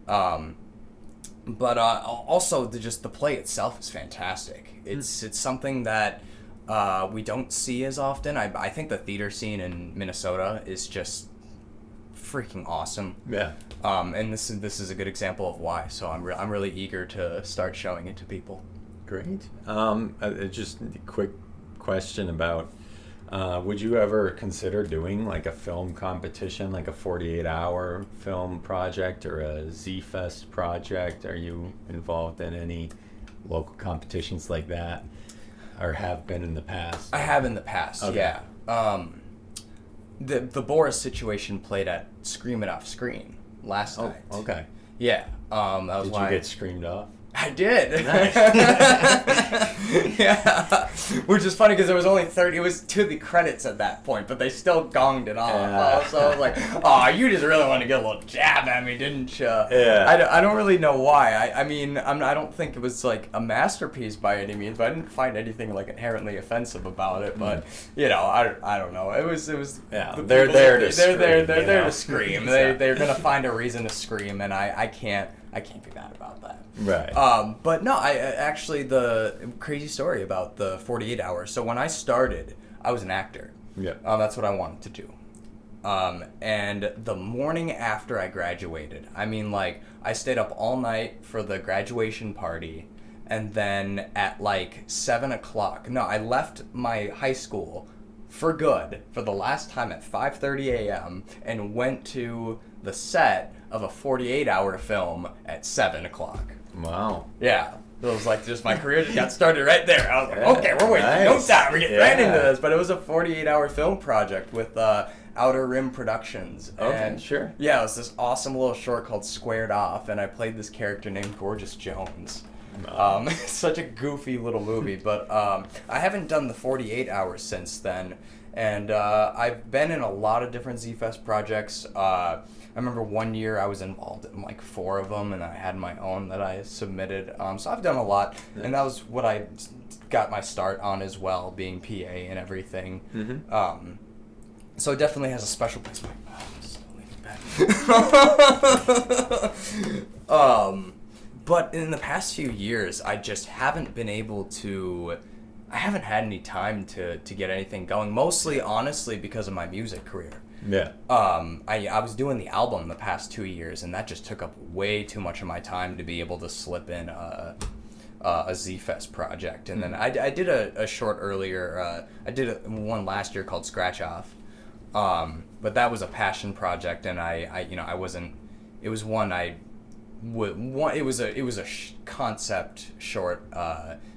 But also the play itself is fantastic. It's something that we don't see as often. I think the theater scene in Minnesota is just freaking awesome. Yeah. And this is a good example of why. So I'm really eager to start showing it to people. Great. Just a quick question about, would you ever consider doing like a film competition, like a 48-hour film project or a Z-Fest project? Are you involved in any local competitions like that, or have been in the past? I have in the past, yeah. The Boris Situation played at Scream It Off Screen last night. Okay. Yeah. That was Did you get screamed off? I did. Nice. Yeah. Which is funny because there was only 30. It was to the credits at that point, but they still gonged it off. Yeah. So I was like, oh, you just really wanted to get a little jab at me, didn't you? Yeah. I don't really know why. I mean, I don't think it was like a masterpiece by any means, but I didn't find anything like inherently offensive about it. But, I don't know. It was yeah, they're there to scream. They're there to scream. Exactly. They're going to find a reason to scream, and I can't be mad about that. Right. But no, I actually, the crazy story about the 48 hours. So when I started, I was an actor. Yeah. That's what I wanted to do. And the morning after I graduated, I stayed up all night for the graduation party, and then at 7 o'clock, I left my high school for good for the last time at 5:30 a.m. and went to the set of a 48-hour film at 7 o'clock. Wow. Yeah. It was like just my career just got started right there. I was like, okay, we're waiting no Nice. time. We're getting right Yeah. into this. But it was a 48-hour film project with Outer Rim Productions. Okay, And sure. yeah, it was this awesome little short called Squared Off, and I played this character named Gorgeous Jones. Such a goofy little movie, but I haven't done the 48 hours since then, and I've been in a lot of different Z-Fest projects. I remember one year I was involved in like 4 of them, and I had my own that I submitted. So I've done a lot, and that was what I got my start on as well, being PA and everything. Mm-hmm. So it definitely has a special place. I'm still leaning back. But in the past few years, I just haven't been able to. I haven't had any time to get anything going. Mostly, honestly, because of my music career. Yeah. I was doing the album the past 2 years, and that just took up way too much of my time to be able to slip in a Z-Fest project. And then I did a short earlier. I did one last year called Scratch Off, but that was a passion project, and I wasn't. It was one I. It was a concept short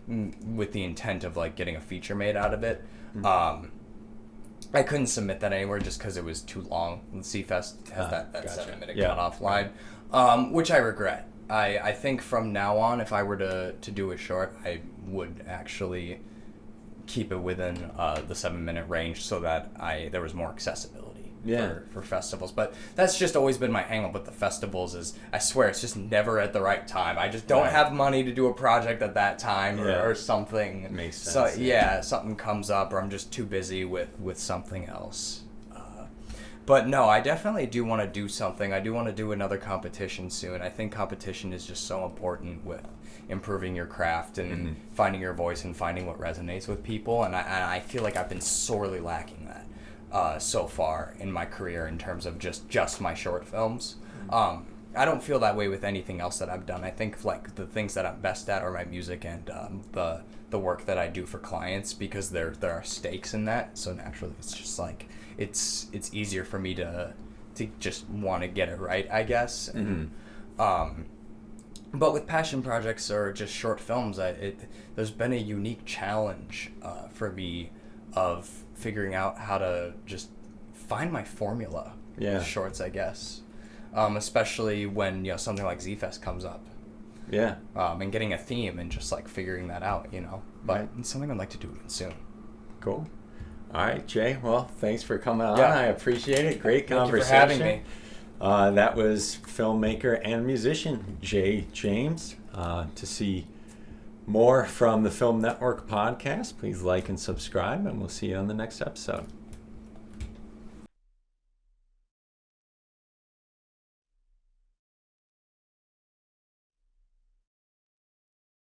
with the intent of like getting a feature made out of it. I couldn't submit that anywhere just because it was too long. Z-Fest has that gotcha. 7-minute Yeah. cutoff line, which I regret. I think from now on, if I were to do a short, I would actually keep it within the 7-minute range so that there was more accessibility for festivals. But that's just always been my hang up with the festivals is I swear it's just never at the right time. I just don't have money to do a project at that time or something. It makes sense. So something comes up or I'm just too busy with something else. But no, I definitely do want to do something. I do want to do another competition soon. I think competition is just so important with improving your craft and finding your voice and finding what resonates with people. And I feel like I've been sorely lacking that so far in my career in terms of just my short films. I don't feel that way with anything else that I've done. I think like the things that I'm best at are my music and the work that I do for clients because there are stakes in that. So naturally, it's just like it's easier for me to just want to get it right, I guess. And, but with passion projects or just short films, there's been a unique challenge for me of figuring out how to just find my formula with shorts, I guess. Especially when something like Z-Fest comes up. Yeah. And getting a theme and just like figuring that out, But it's something I'd like to do soon. Cool. All right, Jay. Well, thanks for coming on. Yeah. I appreciate it. Great conversation. Thank you for having me. That was filmmaker and musician Jay James. To see more from the Film Network podcast, please like and subscribe, and we'll see you on the next episode.